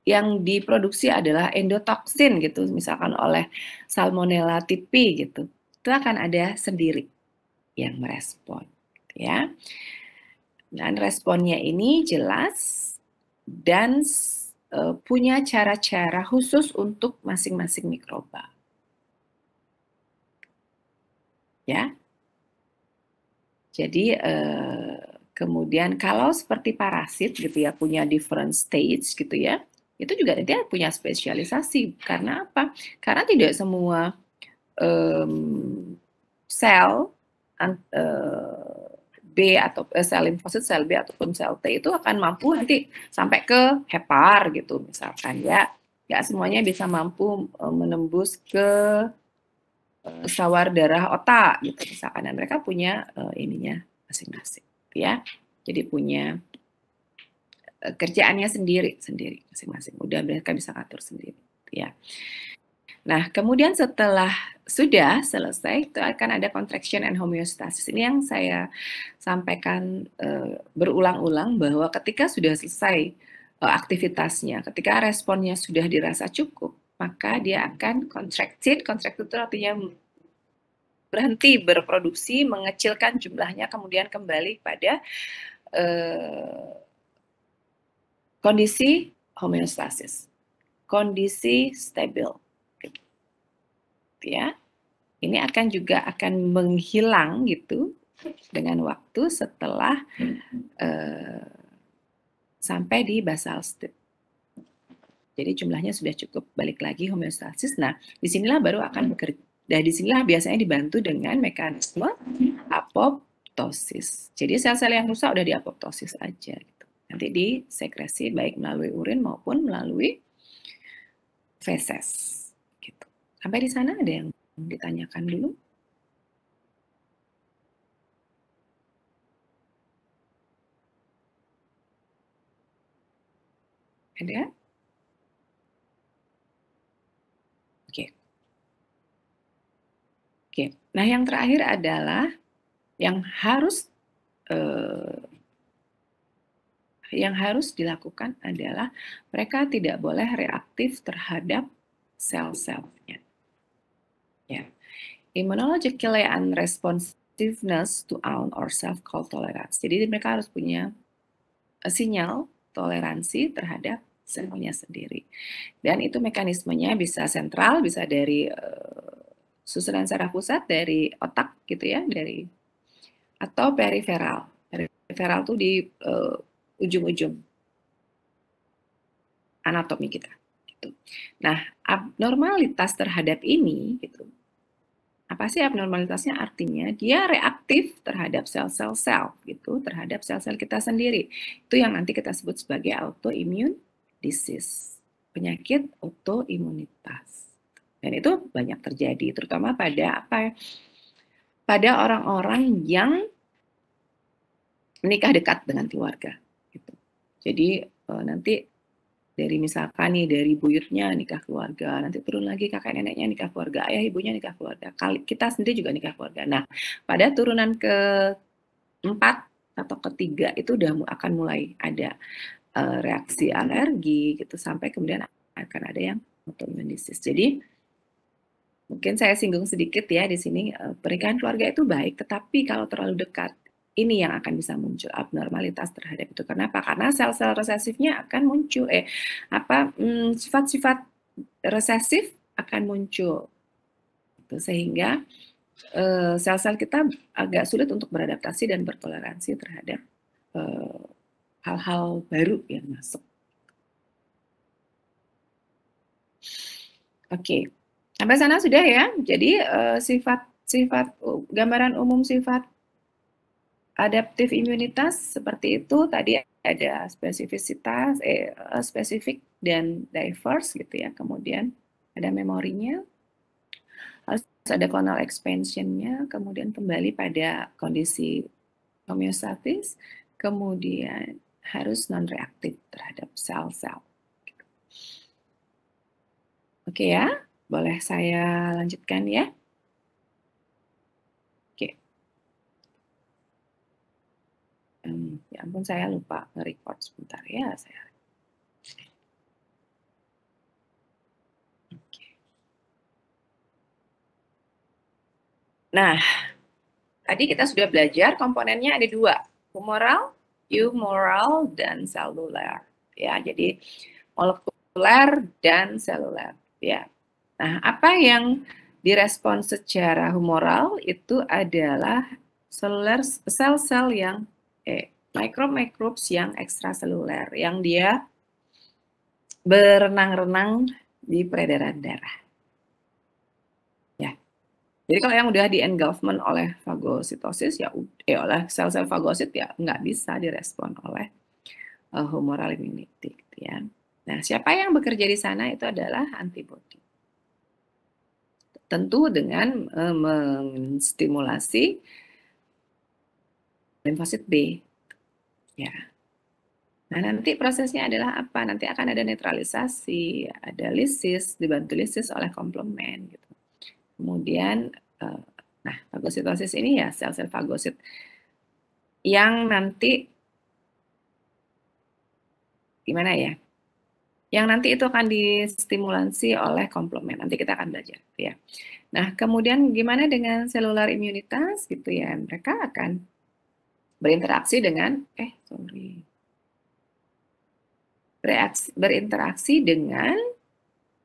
yang diproduksi adalah endotoksin gitu, misalkan oleh Salmonella typhi gitu, itu akan ada sendiri yang merespon, gitu ya. Dan responnya ini jelas dan punya cara-cara khusus untuk masing-masing mikroba, ya. Jadi kemudian kalau seperti parasit gitu ya punya different stage gitu ya, itu juga dia punya spesialisasi. Karena apa? Karena tidak semua sel B atau sel limfosit, sel B ataupun sel T itu akan mampu nanti sampai ke hepar gitu misalkan ya. Nggak semuanya bisa mampu menembus ke sawar darah otak gitu misalkan, dan mereka punya ininya masing-masing ya. Jadi punya kerjaannya sendiri masing-masing. Udah mereka bisa atur sendiri ya. Nah, kemudian setelah sudah selesai itu akan ada contraction and homeostasis. Ini yang saya sampaikan berulang-ulang bahwa ketika sudah selesai aktivitasnya, ketika responnya sudah dirasa cukup, maka dia akan contracted. Contracted itu artinya berhenti berproduksi, mengecilkan jumlahnya, kemudian kembali pada kondisi homeostasis, kondisi stabil, gitu ya. Ini akan juga akan menghilang gitu dengan waktu setelah sampai di basal state. Jadi jumlahnya sudah cukup, balik lagi homeostasis. Nah, disinilah baru akan bekerja. Dan disinilah biasanya dibantu dengan mekanisme apoptosis. Jadi sel-sel yang rusak udah di apoptosis aja. Gitu. Nanti disekresi baik melalui urin maupun melalui feses. Gitu. Sampai di sana ada yang ditanyakan dulu? Ada? Oke. Oke. Nah, yang terakhir adalah yang harus dilakukan adalah mereka tidak boleh reaktif terhadap sel-selnya. Ya. Immunologically unresponsiveness to own or self-called tolerance. Jadi mereka harus punya sinyal toleransi terhadap selnya sendiri. Dan itu mekanismenya bisa sentral, bisa dari susunan saraf pusat, dari otak gitu ya, atau periferal. Periferal itu di ujung-ujung anatomi kita. Gitu. Nah, abnormalitas terhadap ini, gitu. Apa sih abnormalitasnya? Artinya dia reaktif terhadap sel-sel gitu, terhadap sel-sel kita sendiri. Itu yang nanti kita sebut sebagai autoimmune disease, penyakit autoimunitas. Dan itu banyak terjadi, terutama pada pada orang-orang yang menikah dekat dengan keluarga. Gitu. Jadi nanti dari misalkan nih dari buyutnya nikah keluarga, nanti turun lagi kakek neneknya nikah keluarga, ayah ibunya nikah keluarga, kita sendiri juga nikah keluarga. Nah, pada turunan ke-4 atau ke-3 itu udah akan mulai ada reaksi alergi gitu, sampai kemudian akan ada yang autoimmune disease. Jadi mungkin saya singgung sedikit ya di sini, pernikahan keluarga itu baik, tetapi kalau terlalu dekat ini yang akan bisa muncul abnormalitas terhadap itu. Kenapa? Karena sel-sel resesifnya akan muncul, sifat-sifat resesif akan muncul, sehingga sel-sel kita agak sulit untuk beradaptasi dan bertoleransi terhadap hal-hal baru yang masuk. Oke, sampai sana sudah ya. Jadi sifat gambaran umum sifat adaptif imunitas seperti itu tadi ada spesifisitas, spesifik dan diverse gitu ya. Kemudian ada memorinya, harus ada clonal expansionnya, kemudian kembali pada kondisi homeostatis, kemudian harus non-reaktif terhadap sel-sel. Oke ya, boleh saya lanjutkan ya? Oke. Ya ampun, saya lupa nge-record sebentar ya. Oke. Nah, tadi kita sudah belajar komponennya ada 2, humoral, eumoral, dan seluler. Ya, jadi molekuler dan seluler. Ya. Nah, apa yang direspon secara humoral itu adalah sel-sel yang microbes yang ekstraseluler, yang dia berenang-renang di peredaran darah. Ya. Jadi kalau yang udah di-engulfment oleh fagositosis, ya oleh sel-sel fagosit, ya nggak bisa direspon oleh humoral immunity. Gitu ya. Nah, siapa yang bekerja di sana itu adalah antibodi. Tentu dengan menstimulasi limfosit B. Ya. Nah, nanti prosesnya adalah apa? Nanti akan ada netralisasi, ada lisis, dibantu lisis oleh komplement. Gitu. Kemudian, nah, fagositosis ini ya sel-sel fagosit yang nanti, gimana ya? Yang nanti itu akan distimulasi oleh komplement. Nanti kita akan belajar. Ya. Nah, kemudian gimana dengan selular imunitas? Gitu ya. Mereka akan berinteraksi dengan, berinteraksi dengan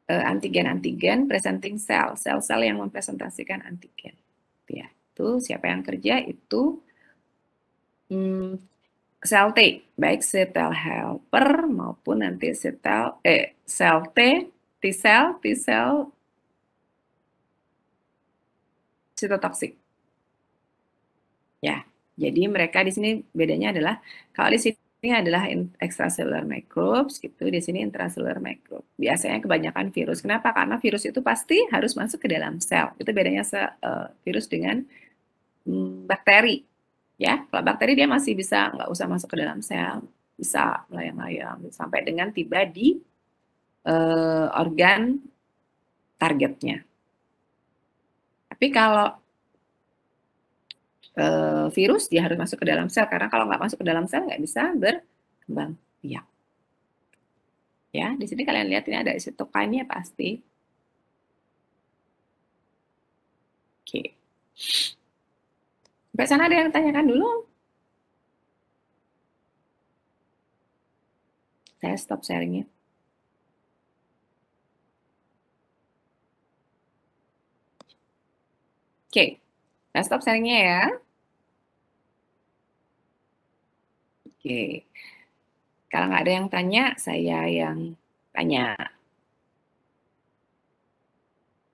antigen-antigen presenting cell, sel-sel yang mempresentasikan antigen. Ya, itu siapa yang kerja itu sel T, baik sel helper maupun nanti sel T, T-sel sitotoksik. Ya, jadi mereka di sini bedanya adalah kalau di sini adalah extracellular microbes gitu, di sini intracellular microbes. Biasanya kebanyakan virus. Kenapa? Karena virus itu pasti harus masuk ke dalam sel. Itu bedanya virus dengan bakteri. Ya, kalau bakteri dia masih bisa nggak usah masuk ke dalam sel, bisa melayang-layang sampai dengan tiba di organ targetnya. Tapi kalau virus dia harus masuk ke dalam sel, karena kalau nggak masuk ke dalam sel nggak bisa berkembang biak. Ya, di sini kalian lihat ini ada sitokinnya pasti. Oke. Sampai sana ada yang tanyakan dulu? Saya stop sharingnya. Oke, saya stop sharingnya ya. Oke. Kalau nggak ada yang tanya, saya yang tanya.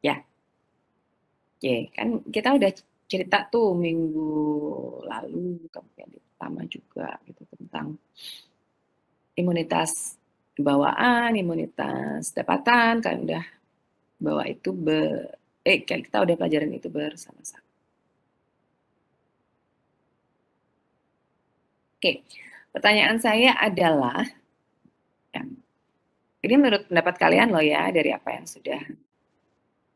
Ya. Oke, kan kita udah cerita tuh minggu lalu, kemudian pertama juga gitu tentang imunitas bawaan, imunitas dapatan, kan udah bawa itu kita udah pelajaran itu bersama-sama. Oke, pertanyaan saya adalah, ini menurut pendapat kalian loh ya, dari apa yang sudah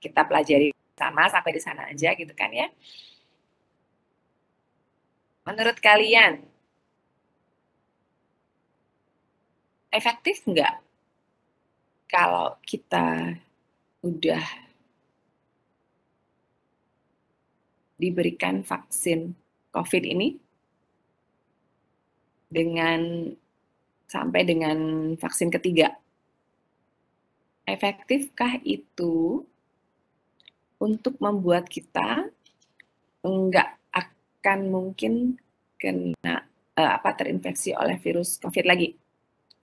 kita pelajari sama sampai di sana aja gitu kan ya. Menurut kalian, efektif nggak kalau kita udah diberikan vaksin COVID ini sampai dengan vaksin ketiga? Efektifkah itu untuk membuat kita nggak akan mungkin kena terinfeksi oleh virus COVID lagi?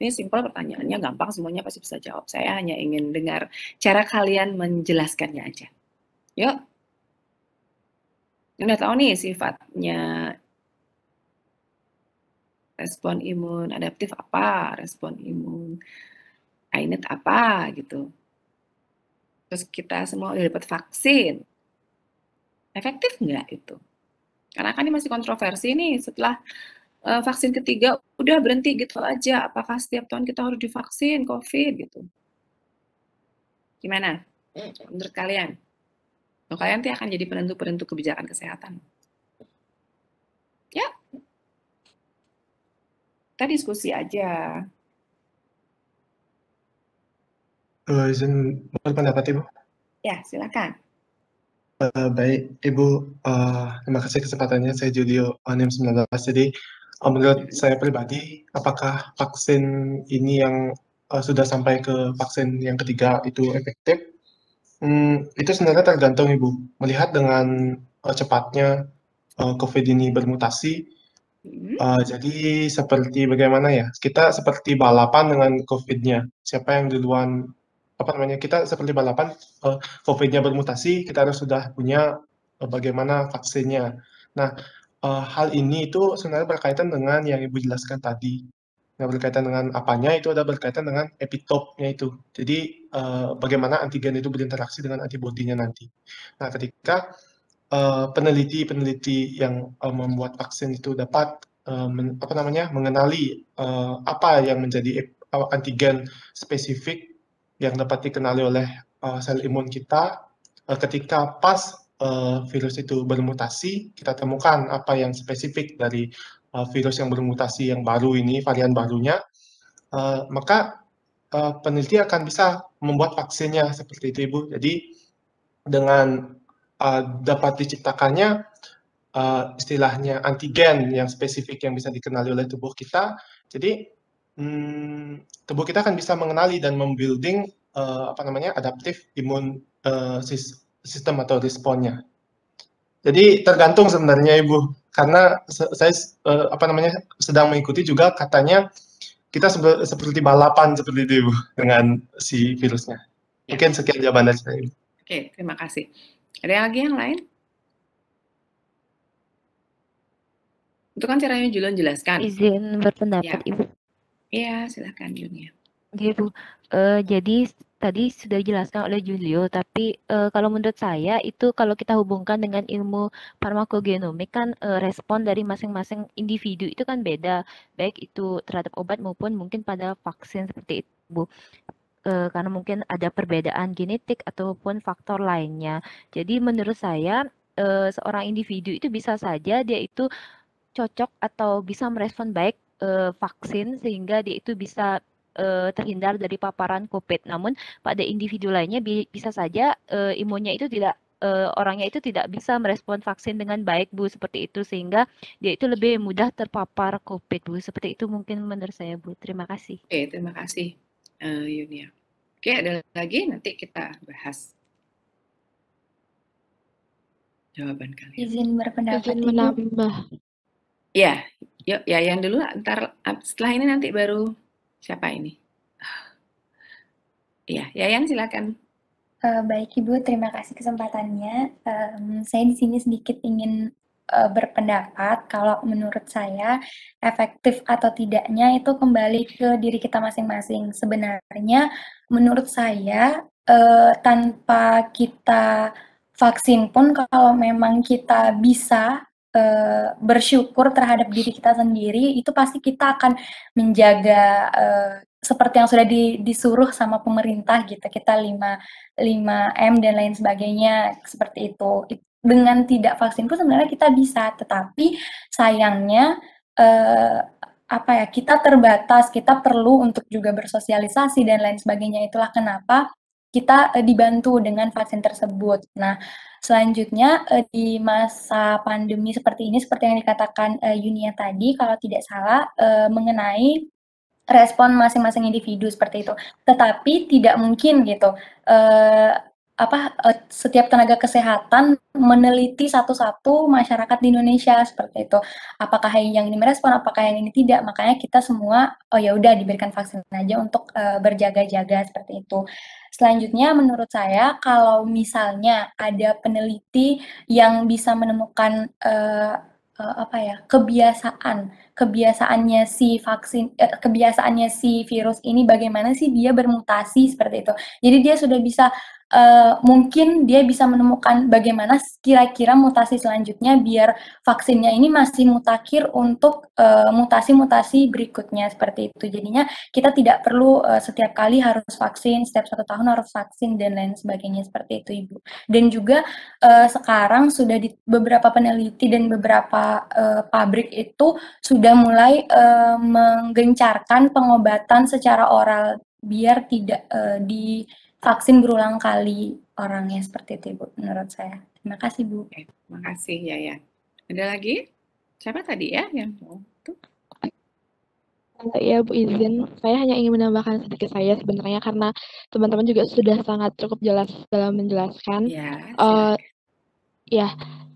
Ini simpel pertanyaannya, gampang, semuanya pasti bisa jawab. Saya hanya ingin dengar cara kalian menjelaskannya aja. Yuk. Udah tahu nih sifatnya respon imun adaptif apa, respon imun innate apa gitu. Terus kita semua udah dapat vaksin. Efektif nggak itu? Karena kan ini masih kontroversi nih, setelah vaksin ketiga udah berhenti gitu aja. Apakah setiap tahun kita harus divaksin COVID gitu? Gimana menurut kalian? Kalian nanti akan jadi penentu-penentu kebijakan kesehatan. Ya, kita diskusi aja. Izin berpendapat Ibu. Ya, silakan. Baik, Ibu, terima kasih kesempatannya. Saya Julio, NIM 19. Jadi, menurut saya pribadi, apakah vaksin ini yang sudah sampai ke vaksin yang ketiga itu efektif? Itu sebenarnya tergantung Ibu. Melihat dengan cepatnya COVID ini bermutasi, jadi seperti bagaimana ya? Kita seperti balapan dengan COVID-nya. Siapa yang duluan, kita seperti balapan, COVID-nya bermutasi, kita harus sudah punya bagaimana vaksinnya. Nah, hal ini itu sebenarnya berkaitan dengan yang Ibu jelaskan tadi. Yang berkaitan dengan apanya itu ada berkaitan dengan epitopnya itu. Jadi, bagaimana antigen itu berinteraksi dengan antibodinya nanti. Nah, ketika peneliti-peneliti yang membuat vaksin itu dapat mengenali apa yang menjadi antigen spesifik yang dapat dikenali oleh sel imun kita ketika pas virus itu bermutasi, kita temukan apa yang spesifik dari virus yang bermutasi yang baru ini, varian barunya, maka peneliti akan bisa membuat vaksinnya seperti itu, Ibu. Jadi dengan dapat diciptakannya istilahnya antigen yang spesifik yang bisa dikenali oleh tubuh kita. Jadi tubuh kita akan bisa mengenali dan membuilding adaptif imun sistem atau responnya. Jadi tergantung sebenarnya Ibu, karena saya sedang mengikuti juga katanya kita seperti balapan seperti itu Ibu dengan si virusnya. Mungkin sekian jawaban dari saya. Oke, terima kasih. Ada lagi yang lain? Itu kan caranya Julian jelaskan. Izin berpendapat, Ya. Ibu. Iya, silakan Julia. Oke, Bu. Jadi tadi sudah dijelaskan oleh Julio, tapi kalau menurut saya itu kalau kita hubungkan dengan ilmu farmakogenomik kan respon dari masing-masing individu itu kan beda, baik itu terhadap obat maupun mungkin pada vaksin seperti itu, Bu. Karena mungkin ada perbedaan genetik ataupun faktor lainnya. Jadi menurut saya seorang individu itu bisa saja dia itu cocok atau bisa merespon baik vaksin sehingga dia itu bisa terhindar dari paparan COVID. Namun pada individu lainnya bisa saja imunnya itu tidak orangnya itu tidak bisa merespon vaksin dengan baik, Bu, seperti itu sehingga dia itu lebih mudah terpapar COVID, Bu. Seperti itu mungkin menurut saya, Bu. Terima kasih. Oke, terima kasih Yunia. Oke, ada lagi nanti kita bahas jawaban kalian. Izin berpendapat, Izin Ibu. menambah. Ya, yuk yang dulu. Ntar setelah ini nanti baru siapa ini? Iya, Yayan silakan. Baik Ibu, terima kasih kesempatannya. Saya di sini sedikit ingin berpendapat kalau menurut saya efektif atau tidaknya itu kembali ke diri kita masing-masing. Sebenarnya menurut saya tanpa kita vaksin pun kalau memang kita bisa bersyukur terhadap diri kita sendiri, itu pasti kita akan menjaga seperti yang sudah disuruh sama pemerintah gitu, kita 5M dan lain sebagainya, seperti itu. Dengan tidak vaksin pun sebenarnya kita bisa, tetapi sayangnya kita terbatas, kita perlu untuk juga bersosialisasi dan lain sebagainya. Itulah kenapa kita dibantu dengan vaksin tersebut. Nah, selanjutnya di masa pandemi seperti ini, seperti yang dikatakan Yunia tadi, kalau tidak salah, mengenai respon masing-masing individu seperti itu. Tetapi tidak mungkin gitu setiap tenaga kesehatan meneliti satu-satu masyarakat di Indonesia seperti itu. Apakah yang ini merespon, apakah yang ini tidak. Makanya kita semua ya udah diberikan vaksin aja untuk berjaga-jaga seperti itu. Selanjutnya menurut saya kalau misalnya ada peneliti yang bisa menemukan kebiasaannya si virus ini bagaimana sih dia bermutasi seperti itu. Jadi dia sudah bisa mungkin dia bisa menemukan bagaimana kira-kira mutasi selanjutnya biar vaksinnya ini masih mutakhir untuk mutasi-mutasi berikutnya seperti itu. Jadinya kita tidak perlu setiap kali harus vaksin, setiap 1 tahun harus vaksin dan lain sebagainya seperti itu, Ibu. Dan juga sekarang sudah di beberapa peneliti dan beberapa pabrik itu sudah mulai menggencarkan pengobatan secara oral biar tidak divaksin berulang kali orangnya seperti itu, Ibu, menurut saya. Terima kasih, Bu. Oke, makasih ya. Ada lagi? Siapa tadi ya yang mau? Tuh. Ya, Bu izin, saya hanya ingin menambahkan sedikit saya sebenarnya karena teman-teman juga sudah sangat cukup jelas dalam menjelaskan. Ya, Eh, silakan. ya,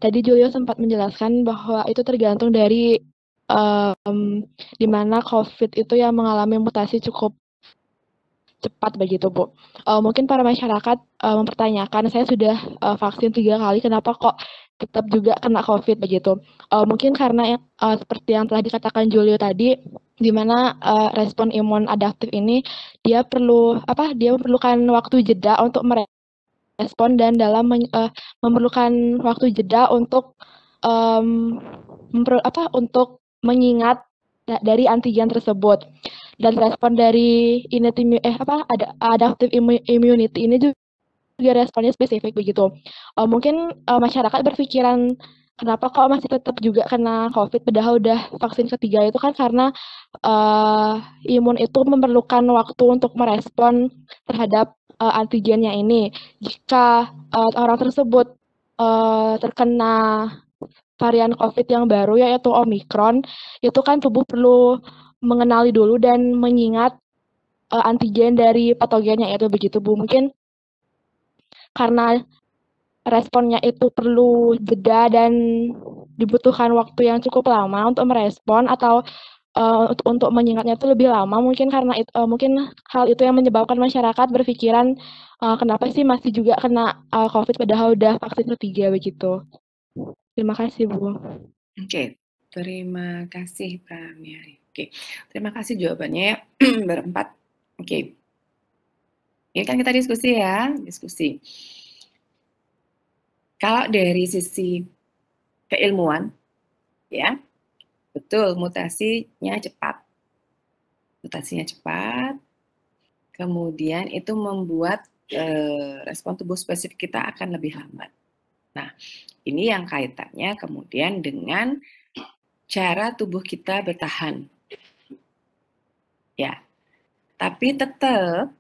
tadi Julio sempat menjelaskan bahwa itu tergantung dari di mana COVID itu yang mengalami mutasi cukup cepat begitu, Bu. Mungkin para masyarakat mempertanyakan, saya sudah vaksin 3 kali, kenapa kok tetap juga kena COVID begitu? Mungkin karena seperti yang telah dikatakan Julio tadi, di mana respon imun adaptif ini dia memerlukan waktu jeda untuk merespon dan dalam memerlukan waktu jeda untuk untuk mengingat dari antigen tersebut. Dan respon dari adaptive immunity ini juga responnya spesifik begitu. Mungkin masyarakat berpikiran kenapa kok masih tetap juga kena COVID padahal udah vaksin ketiga, itu kan karena imun itu memerlukan waktu untuk merespon terhadap antigennya ini. Jika orang tersebut terkena varian COVID yang baru yaitu Omicron, itu kan tubuh perlu mengenali dulu dan mengingat antigen dari patogennya itu begitu, Bu. Mungkin karena responnya itu perlu jeda dan dibutuhkan waktu yang cukup lama untuk merespon atau untuk mengingatnya itu lebih lama, mungkin karena mungkin hal itu yang menyebabkan masyarakat berpikiran kenapa sih masih juga kena COVID padahal udah vaksin ketiga begitu. Terima kasih, Bu. Oke, terima kasih Pramiyari. Oke, terima kasih jawabannya ya berempat. Oke, ini kan kita diskusi ya, diskusi. Kalau dari sisi keilmuan, ya, betul mutasinya cepat. Mutasinya cepat, kemudian itu membuat respon tubuh spesifik kita akan lebih lambat. Nah, ini yang kaitannya kemudian dengan cara tubuh kita bertahan. Ya, tapi tetap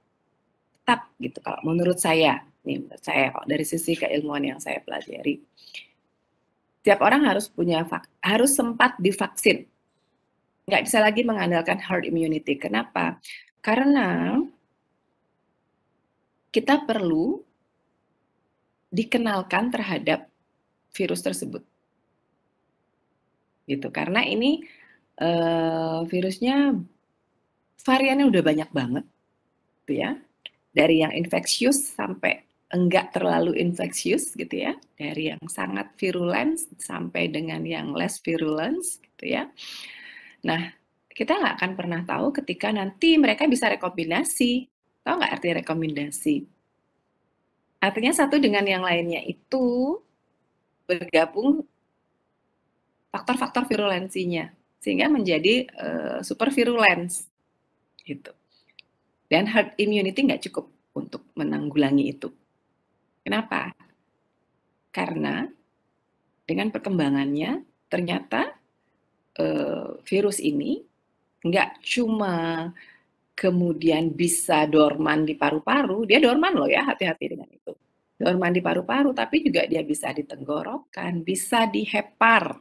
gitu kalau menurut saya, nih menurut saya kok dari sisi keilmuan yang saya pelajari, setiap orang harus sempat divaksin. Nggak bisa lagi mengandalkan herd immunity. Kenapa? Karena kita perlu dikenalkan terhadap virus tersebut. Gitu. Karena ini virusnya variannya udah banyak banget, gitu ya. Dari yang infeksius sampai enggak terlalu infeksius, gitu ya. Dari yang sangat virulence sampai dengan yang less virulence, gitu ya. Nah, kita nggak akan pernah tahu ketika nanti mereka bisa rekombinasi. Tahu nggak arti rekombinasi? Artinya satu dengan yang lainnya itu bergabung faktor-faktor virulensinya sehingga menjadi super virulence gitu. Dan herd immunity nggak cukup untuk menanggulangi itu. Kenapa? Karena dengan perkembangannya ternyata virus ini nggak cuma kemudian bisa dorman di paru-paru, dia dorman loh ya, hati-hati dengan itu. Dorman di paru-paru, tapi juga dia bisa di tenggorokan, bisa di hepar.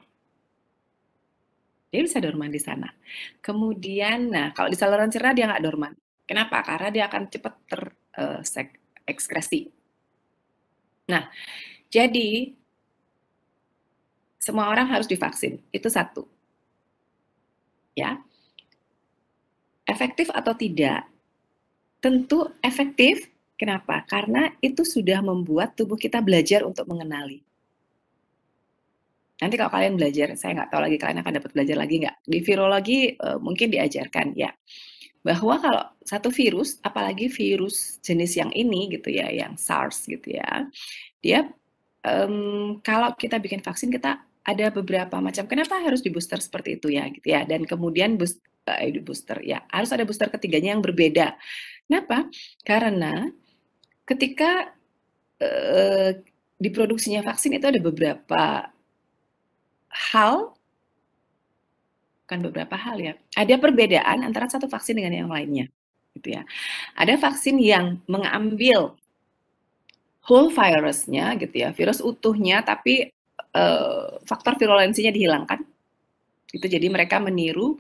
Dia bisa dorman di sana. Kemudian, nah kalau di saluran cerna dia nggak dorman. Kenapa? Karena dia akan cepat terekskresi. Nah, jadi semua orang harus divaksin. Itu satu. Ya. Efektif atau tidak? Tentu efektif. Kenapa? Karena itu sudah membuat tubuh kita belajar untuk mengenali. Nanti kalau kalian belajar, saya nggak tahu lagi kalian akan dapat belajar lagi nggak. Di virologi mungkin diajarkan ya. bahwa kalau satu virus, apalagi virus jenis yang ini gitu ya, yang SARS gitu ya, dia kalau kita bikin vaksin kita ada beberapa macam. Kenapa harus di booster seperti itu ya, gitu ya? Dan kemudian di booster ya, harus ada booster ketiganya yang berbeda. Kenapa? Karena ketika diproduksinya vaksin itu ada beberapa hal, bukan beberapa hal ya, ada perbedaan antara satu vaksin dengan yang lainnya, gitu ya. Ada vaksin yang mengambil whole virusnya, gitu ya, virus utuhnya, tapi faktor virulensinya dihilangkan. Gitu, jadi mereka meniru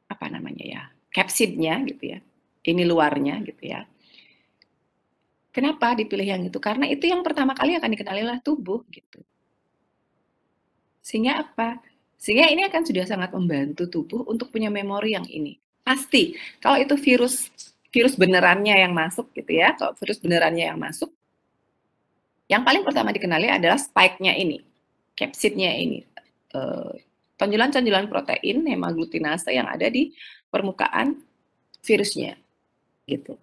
apa namanya ya, capsidnya, gitu ya. Ini luarnya, gitu ya. Kenapa dipilih yang itu? Karena itu yang pertama kali akan dikenali oleh tubuh, gitu. Sehingga apa? Sehingga ini akan sudah sangat membantu tubuh untuk punya memori yang ini. Pasti, kalau itu virus benerannya yang masuk gitu ya, kalau virus benerannya yang masuk, yang paling pertama dikenali adalah spike-nya ini, capsid-nya ini, tonjolan-tonjolan protein hemaglutinase yang ada di permukaan virusnya, gitu.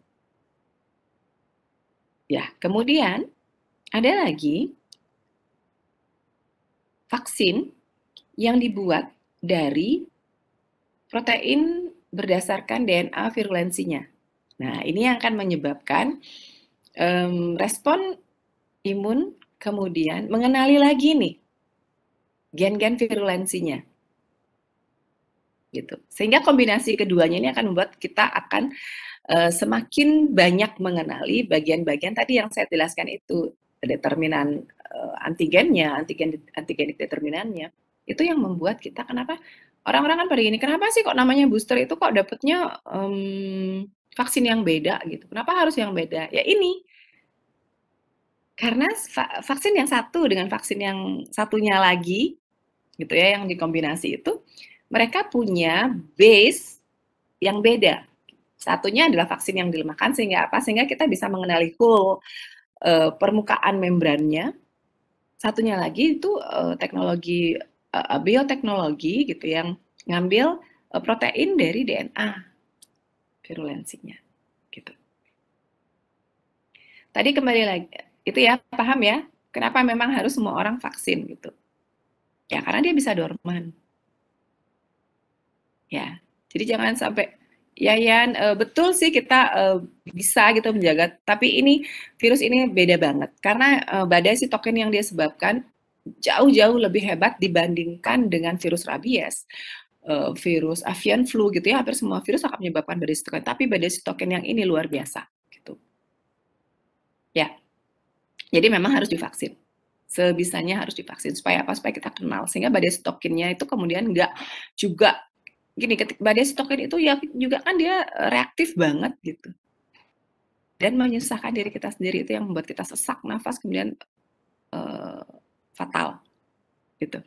Ya, kemudian ada lagi vaksin yang dibuat dari protein berdasarkan DNA virulensinya. Nah, ini yang akan menyebabkan respon imun kemudian mengenali lagi nih gen-gen virulensinya. Gitu. Sehingga kombinasi keduanya ini akan membuat kita akan semakin banyak mengenali bagian-bagian tadi yang saya jelaskan itu, determinan antigennya, antigenik determinannya. Itu yang membuat kita kenapa orang-orang kan pada gini, kenapa sih kok namanya booster itu kok dapetnya vaksin yang beda gitu. Kenapa harus yang beda? Ya ini. Karena vaksin yang satu dengan vaksin yang satunya lagi gitu ya, yang dikombinasi itu mereka punya base yang beda. Satunya adalah vaksin yang dilemahkan sehingga apa? Sehingga kita bisa mengenali whole permukaan membrannya. Satunya lagi itu teknologi bioteknologi gitu yang ngambil protein dari DNA virulensinya gitu. Tadi kembali lagi itu ya, paham ya? Kenapa memang harus semua orang vaksin gitu? Ya karena dia bisa dorman. Ya, jadi jangan sampai ya Yan, betul sih kita bisa gitu menjaga, tapi ini virus ini beda banget karena badai sitokin yang dia sebabkan jauh-jauh lebih hebat dibandingkan dengan virus rabies, virus avian flu gitu ya, hampir semua virus akan menyebabkan badai sitokin, tapi badai sitokin yang ini luar biasa gitu. Ya, jadi memang harus divaksin. Sebisanya harus divaksin supaya apa? Supaya kita kenal sehingga badai sitokinnya itu kemudian nggak juga gini, badai sitokin itu ya juga kan dia reaktif banget gitu. Dan menyusahkan diri kita sendiri itu yang membuat kita sesak nafas kemudian fatal gitu.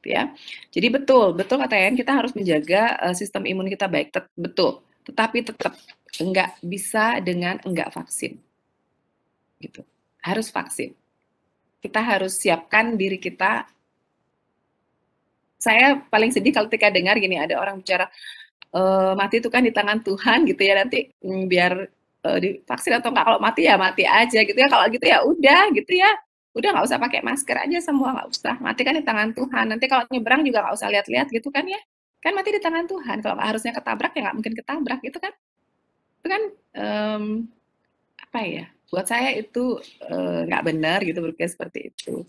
Ya. Jadi betul kata Yan, kita harus menjaga sistem imun kita baik, betul. Tetapi tetap enggak bisa dengan enggak vaksin. Gitu. Harus vaksin. Kita harus siapkan diri kita. Saya paling sedih kalau ketika dengar gini ada orang bicara mati itu kan di tangan Tuhan gitu ya, nanti biar divaksin atau enggak, kalau mati ya mati aja gitu ya, kalau gitu ya udah gitu ya, udah nggak usah pakai masker aja semua, nggak usah, mati kan di tangan Tuhan, nanti kalau nyebrang juga nggak usah lihat-lihat gitu kan ya, kan mati di tangan Tuhan, kalau harusnya ketabrak ya nggak mungkin ketabrak gitu kan, itu kan apa ya, buat saya itu nggak benar gitu berpikir seperti itu.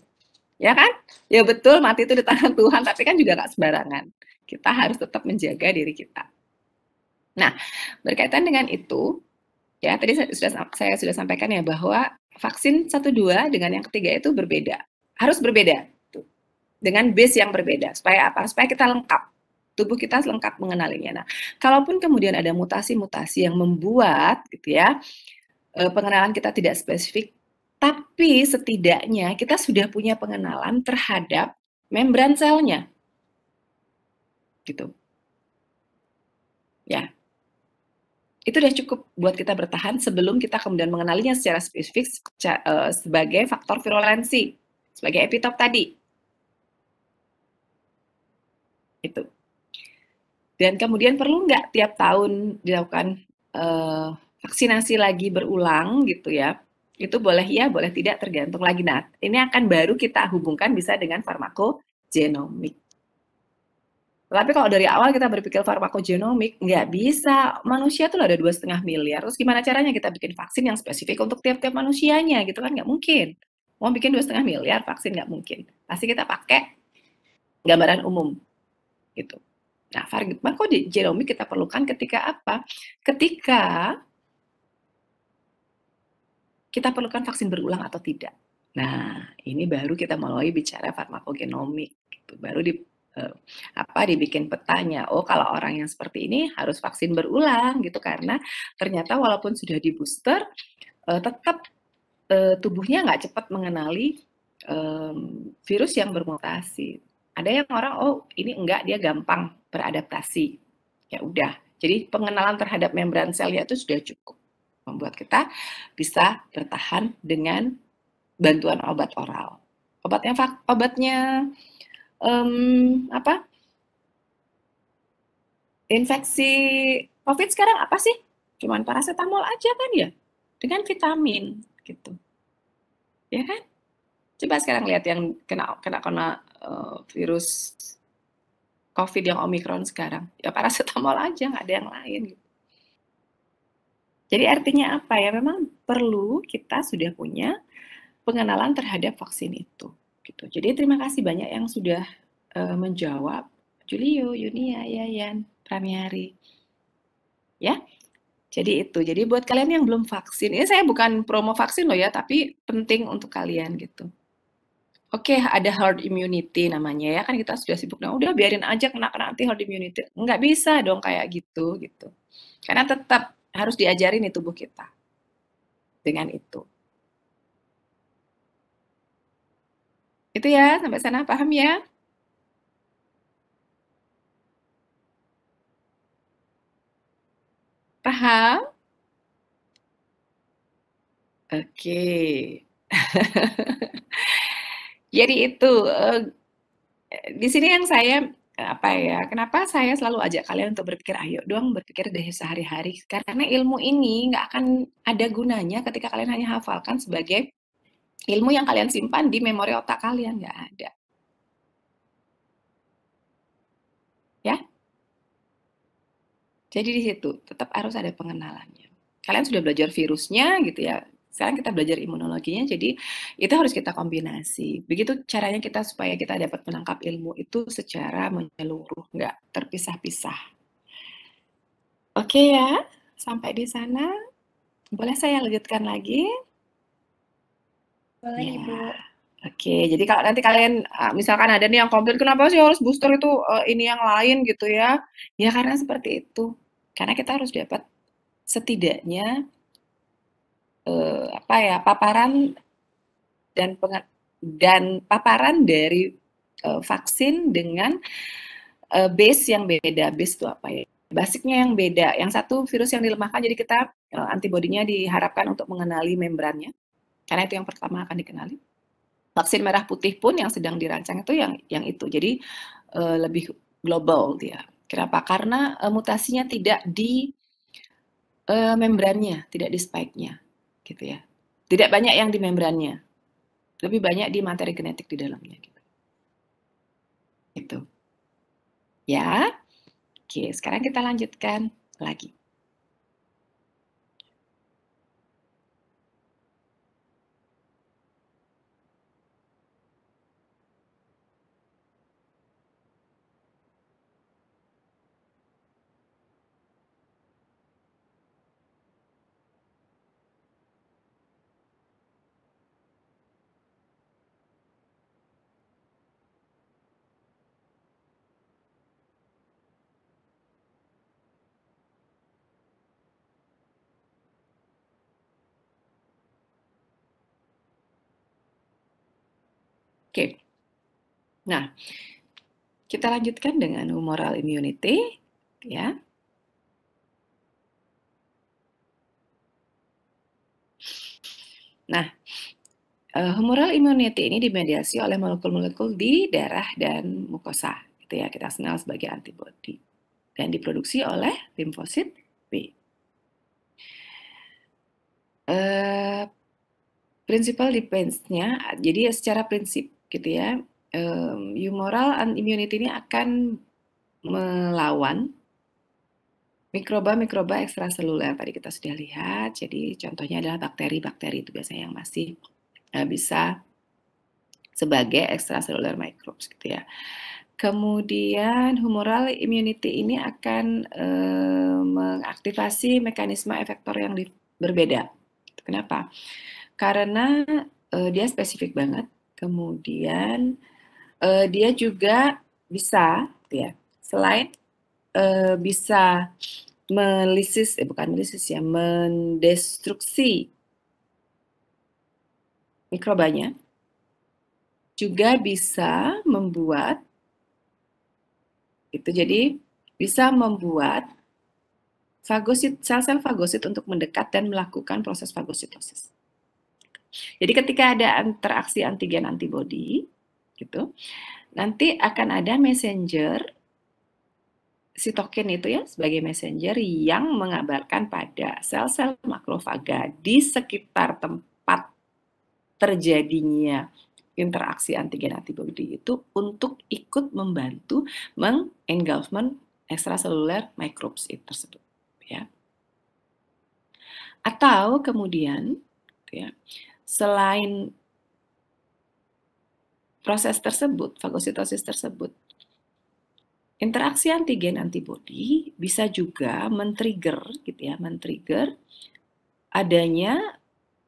Ya kan? Ya betul, mati itu di tangan Tuhan, tapi kan juga nggak sembarangan. Kita harus tetap menjaga diri kita. Nah, berkaitan dengan itu, ya tadi saya sudah sampaikan ya bahwa vaksin 1-2 dengan yang ketiga itu berbeda. Harus berbeda. Dengan base yang berbeda. Supaya apa? Supaya kita lengkap. Tubuh kita lengkap mengenalinya. Nah, kalaupun kemudian ada mutasi-mutasi yang membuat gitu ya, pengenalan kita tidak spesifik, tapi setidaknya kita sudah punya pengenalan terhadap membran selnya. Gitu. Ya. Itu udah cukup buat kita bertahan sebelum kita kemudian mengenalinya secara spesifik sebagai faktor virulensi, sebagai epitop tadi. Itu. Dan kemudian perlu nggak tiap tahun dilakukan vaksinasi lagi berulang gitu ya? Itu boleh ya, boleh tidak, tergantung lagi. Nah, ini akan baru kita hubungkan bisa dengan farmakogenomik. Tapi kalau dari awal kita berpikir farmakogenomik, nggak bisa. Manusia tuh ada 2,5 miliar. Terus gimana caranya kita bikin vaksin yang spesifik untuk tiap-tiap manusianya gitu kan? Nggak mungkin. Mau bikin 2,5 miliar vaksin nggak mungkin. Pasti kita pakai gambaran umum gitu. Nah, farmakogenomik kita perlukan ketika apa? Ketika kita perlukan vaksin berulang atau tidak. Nah, ini baru kita mulai bicara farmakogenomik. Gitu. Baru dibikin petanya. Oh, kalau orang yang seperti ini harus vaksin berulang gitu karena ternyata walaupun sudah di booster, tetap tubuhnya nggak cepat mengenali virus yang bermutasi. Ada yang orang, oh ini enggak, dia gampang beradaptasi. Ya udah. Jadi pengenalan terhadap membran selnya itu sudah cukup membuat kita bisa bertahan dengan bantuan obat oral. Obatnya infeksi COVID sekarang apa sih? Cuman paracetamol aja kan ya, dengan vitamin gitu, ya kan? Coba sekarang lihat yang kena virus COVID yang Omicron sekarang, ya paracetamol aja, nggak ada yang lain. Gitu. Jadi artinya apa ya? Memang perlu kita sudah punya pengenalan terhadap vaksin itu. Gitu. Jadi terima kasih banyak yang sudah menjawab. Julio, Yunia, Yayan, Pramiari. Ya, jadi itu. Jadi buat kalian yang belum vaksin, ini saya bukan promo vaksin loh ya, tapi penting untuk kalian gitu. Oke, ada herd immunity namanya ya, kan kita sudah sibuk, nah udah biarin aja kena nanti herd immunity. Nggak bisa dong kayak gitu. Karena tetap harus diajarin nih tubuh kita dengan itu. Itu ya, sampai sana paham ya? Paham? Oke. Jadi itu, di sini yang saya, kenapa saya selalu ajak kalian untuk berpikir, ayo dong berpikir dari sehari-hari. Karena ilmu ini nggak akan ada gunanya ketika kalian hanya hafalkan sebagai ilmu yang kalian simpan di memori otak kalian, nggak ada. Ya? Jadi di situ tetap harus ada pengenalannya. Kalian sudah belajar virusnya gitu ya. Sekarang kita belajar imunologinya, jadi itu harus kita kombinasi. Begitu caranya kita supaya kita dapat menangkap ilmu itu secara menyeluruh, nggak terpisah-pisah. Oke ya, sampai di sana. Boleh saya lanjutkan lagi? Boleh, Ya. Ibu. Oke, jadi kalau nanti kalian misalkan ada nih yang komplain, kenapa sih harus booster itu ini yang lain gitu ya? Ya karena seperti itu. Karena kita harus dapat setidaknya paparan dan paparan dari vaksin dengan base yang beda. Base itu apa ya? Basicnya yang beda. Yang satu virus yang dilemahkan, jadi kita antibodinya diharapkan untuk mengenali membrannya. Karena itu yang pertama akan dikenali. Vaksin merah putih pun yang sedang dirancang itu yang itu. Jadi lebih global dia. Kenapa? Karena mutasinya tidak di membrannya, tidak di spike-nya, gitu ya. Tidak banyak yang di membrannya, lebih banyak di materi genetik di dalamnya. Gitu. Itu. Ya. Oke, sekarang kita lanjutkan lagi. Oke. Nah, kita lanjutkan dengan humoral immunity, ya. Nah, humoral immunity ini dimediasi oleh molekul-molekul di darah dan mukosa, gitu ya, kita kenal sebagai antibodi. dan diproduksi oleh limfosit B. Principle defense-nya, jadi secara prinsip gitu ya, humoral immunity ini akan melawan mikroba-mikroba ekstraseluler. Tadi kita sudah lihat, jadi contohnya adalah bakteri-bakteri itu biasanya yang masih bisa sebagai extracellular microbes gitu ya. Kemudian humoral immunity ini akan mengaktifasi mekanisme efektor yang berbeda. Kenapa? Karena dia spesifik banget. Kemudian dia juga bisa, ya, selain bisa mendestruksi mikrobanya, juga bisa membuat itu, jadi bisa membuat fagosit, sel-sel fagosit untuk mendekat dan melakukan proses fagositosis. Jadi ketika ada interaksi antigen antibodi gitu, nanti akan ada messenger sitokin itu ya sebagai messenger yang mengabarkan pada sel-sel makrofaga di sekitar tempat terjadinya interaksi antigen antibodi itu untuk ikut membantu meng-engulfment extracellular microbes tersebut ya. Atau kemudian ya, selain proses tersebut, fagositosis tersebut, interaksi antigen antibodi bisa juga men-trigger gitu ya, men-trigger adanya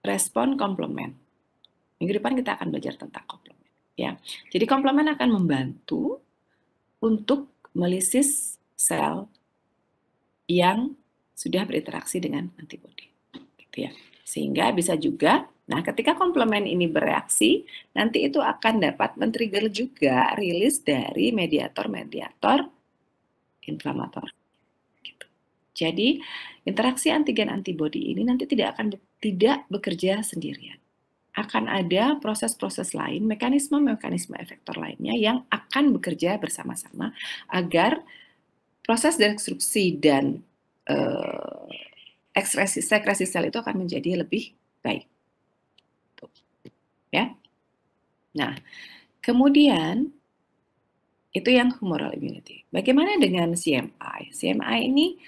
respon komplement. Minggu depan kita akan belajar tentang komplement ya. Jadi komplement akan membantu untuk melisis sel yang sudah berinteraksi dengan antibodi gitu ya. Sehingga bisa juga, nah ketika komplement ini bereaksi, nanti itu akan dapat men-trigger juga rilis dari mediator-mediator inflamator. Gitu. Jadi interaksi antigen antibodi ini nanti tidak bekerja sendirian. Akan ada proses-proses lain, mekanisme-mekanisme efektor lainnya yang akan bekerja bersama-sama agar proses destruksi dan sekresi sel itu akan menjadi lebih baik. Tuh. Ya. Nah, kemudian itu yang humoral immunity. Bagaimana dengan CMI? CMI ini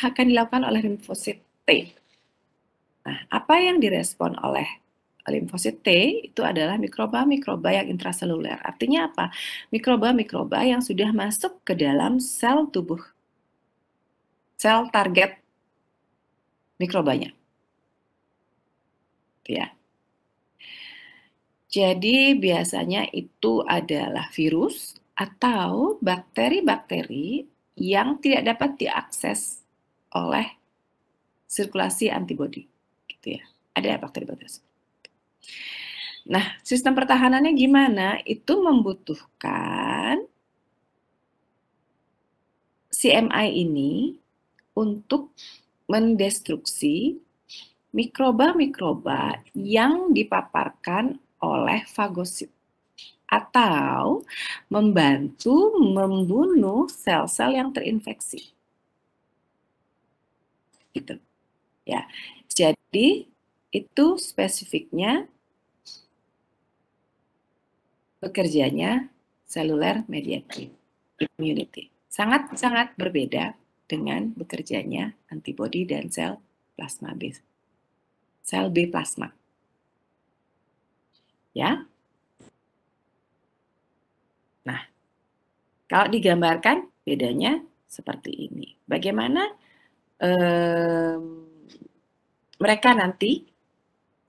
akan dilakukan oleh limfosit T. Nah, apa yang direspon oleh limfosit T itu adalah mikroba-mikroba yang intraseluler. Artinya apa? Mikroba-mikroba yang sudah masuk ke dalam sel tubuh, sel target mikrobanya. Ya. Jadi biasanya itu adalah virus atau bakteri-bakteri yang tidak dapat diakses oleh sirkulasi antibodi. Gitu ya. Ada bakteri-bakteri. Nah, sistem pertahanannya gimana? Itu membutuhkan CMI ini untuk mendestruksi mikroba-mikroba yang dipaparkan oleh fagosit atau membantu membunuh sel-sel yang terinfeksi. Gitu. Ya. Jadi itu spesifiknya bekerjanya cellular mediated immunity. Sangat-sangat berbeda dengan bekerjanya antibodi dan sel plasma B. Sel B plasma. Ya. Nah, kalau digambarkan bedanya seperti ini. Bagaimana mereka nanti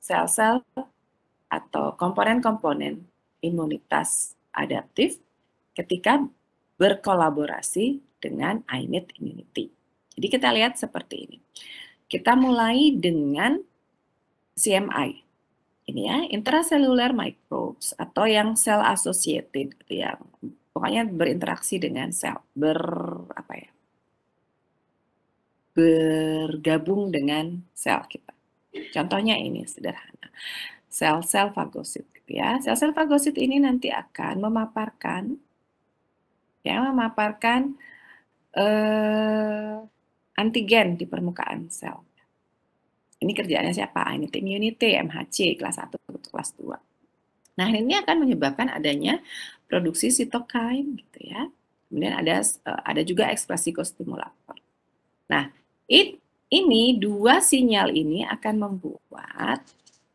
sel-sel atau komponen-komponen imunitas adaptif ketika berkolaborasi dengan innate immunity. Jadi kita lihat seperti ini. Kita mulai dengan CMI. Ini ya, intracellular microbes atau yang cell associated gitu ya. Pokoknya berinteraksi dengan sel, bergabung dengan sel kita. Contohnya ini sederhana. Sel-sel fagosit gitu ya. Sel-sel fagosit ini nanti akan memaparkan yang memaparkan antigen di permukaan sel. Ini kerjaannya siapa? Innate immunity, MHC, kelas 1 atau kelas 2. Nah, ini akan menyebabkan adanya produksi sitokain gitu ya. Kemudian ada juga ekspresi kostimulator. Nah, ini dua sinyal ini akan membuat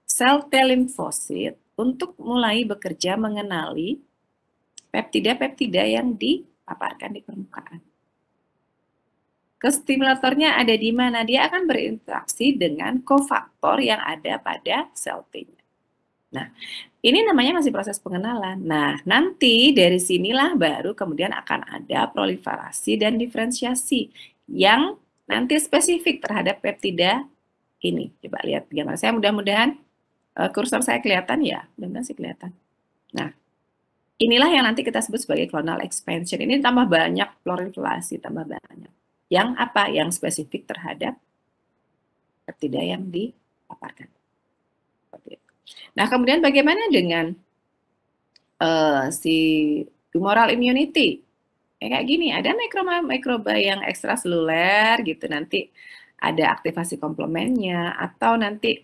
sel T limfosit untuk mulai bekerja mengenali peptida-peptida yang dipaparkan di permukaan. Kostimulatornya ada di mana? Dia akan berinteraksi dengan kofaktor yang ada pada sel T-nya. Nah, ini namanya masih proses pengenalan. Nah, nanti dari sinilah baru kemudian akan ada proliferasi dan diferensiasi yang nanti spesifik terhadap peptida ini. Coba lihat gambar saya, mudah-mudahan kursor saya kelihatan ya, mudah-mudahan sih kelihatan. Nah, inilah yang nanti kita sebut sebagai clonal expansion. Ini tambah banyak proliferasi, tambah banyak. Yang apa? Yang spesifik terhadap peptida yang dipaparkan. Nah, kemudian bagaimana dengan si humoral immunity? Kayak gini, ada mikroba yang ekstraseluler gitu, nanti ada aktivasi komplemennya, atau nanti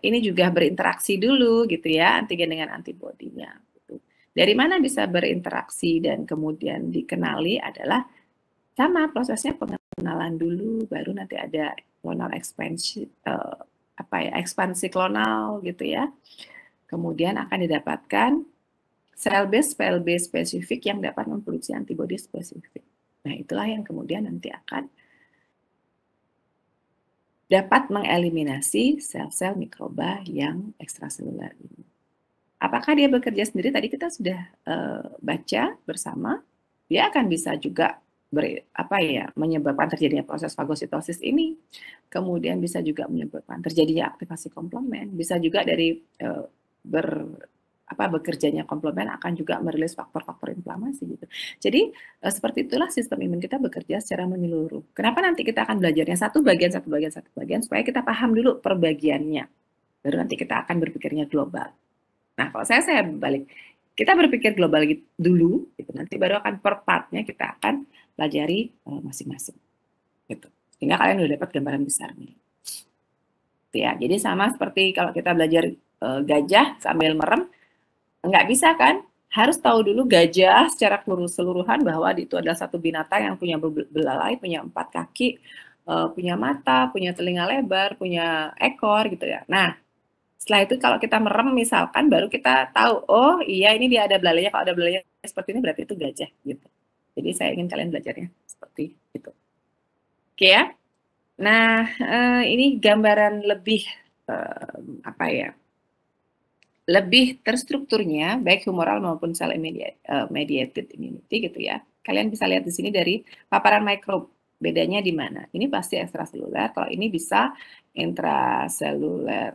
ini juga berinteraksi dulu gitu ya, antigen dengan antibodinya. Gitu. Dari mana bisa berinteraksi dan kemudian dikenali adalah sama prosesnya pengenalan dulu, baru nanti ada clonal expansion, ekspansi klonal gitu ya. Kemudian akan didapatkan sel-based spesifik yang dapat memproduksi antibodi spesifik. Nah, itulah yang kemudian nanti akan dapat mengeliminasi sel-sel mikroba yang ekstraseluler ini. Apakah dia bekerja sendiri? Tadi kita sudah baca bersama. Dia akan bisa juga menyebabkan terjadinya proses fagositosis ini. Kemudian bisa juga menyebabkan terjadinya aktivasi komplement. Bisa juga dari bekerjanya komplement akan juga merilis faktor-faktor inflamasi gitu. Jadi seperti itulah sistem imun kita bekerja secara menyeluruh. Kenapa nanti kita akan belajarnya satu bagian supaya kita paham dulu perbagiannya. Baru nanti kita akan berpikirnya global. Nah, kalau saya balik. Kita berpikir global dulu, gitu. Nanti baru akan per partnya kita akan pelajari masing-masing. Gitu. Sehingga kalian udah dapat gambaran besarnya. Ya, jadi sama seperti kalau kita belajar gajah sambil merem, nggak bisa kan? Harus tahu dulu gajah secara keseluruhan bahwa itu adalah satu binatang yang punya belalai, punya 4 kaki, punya mata, punya telinga lebar, punya ekor gitu ya. Nah, setelah itu kalau kita merem misalkan baru kita tahu, oh iya ini dia ada belalainya, kalau ada belalainya seperti ini berarti itu gajah gitu. Jadi saya ingin kalian belajarnya seperti itu. Oke ya. Nah, ini gambaran lebih lebih terstrukturnya baik humoral maupun cell mediated immunity gitu ya. Kalian bisa lihat di sini dari paparan mikrob. Bedanya di mana? Ini pasti ekstraseluler, kalau ini bisa intraseluler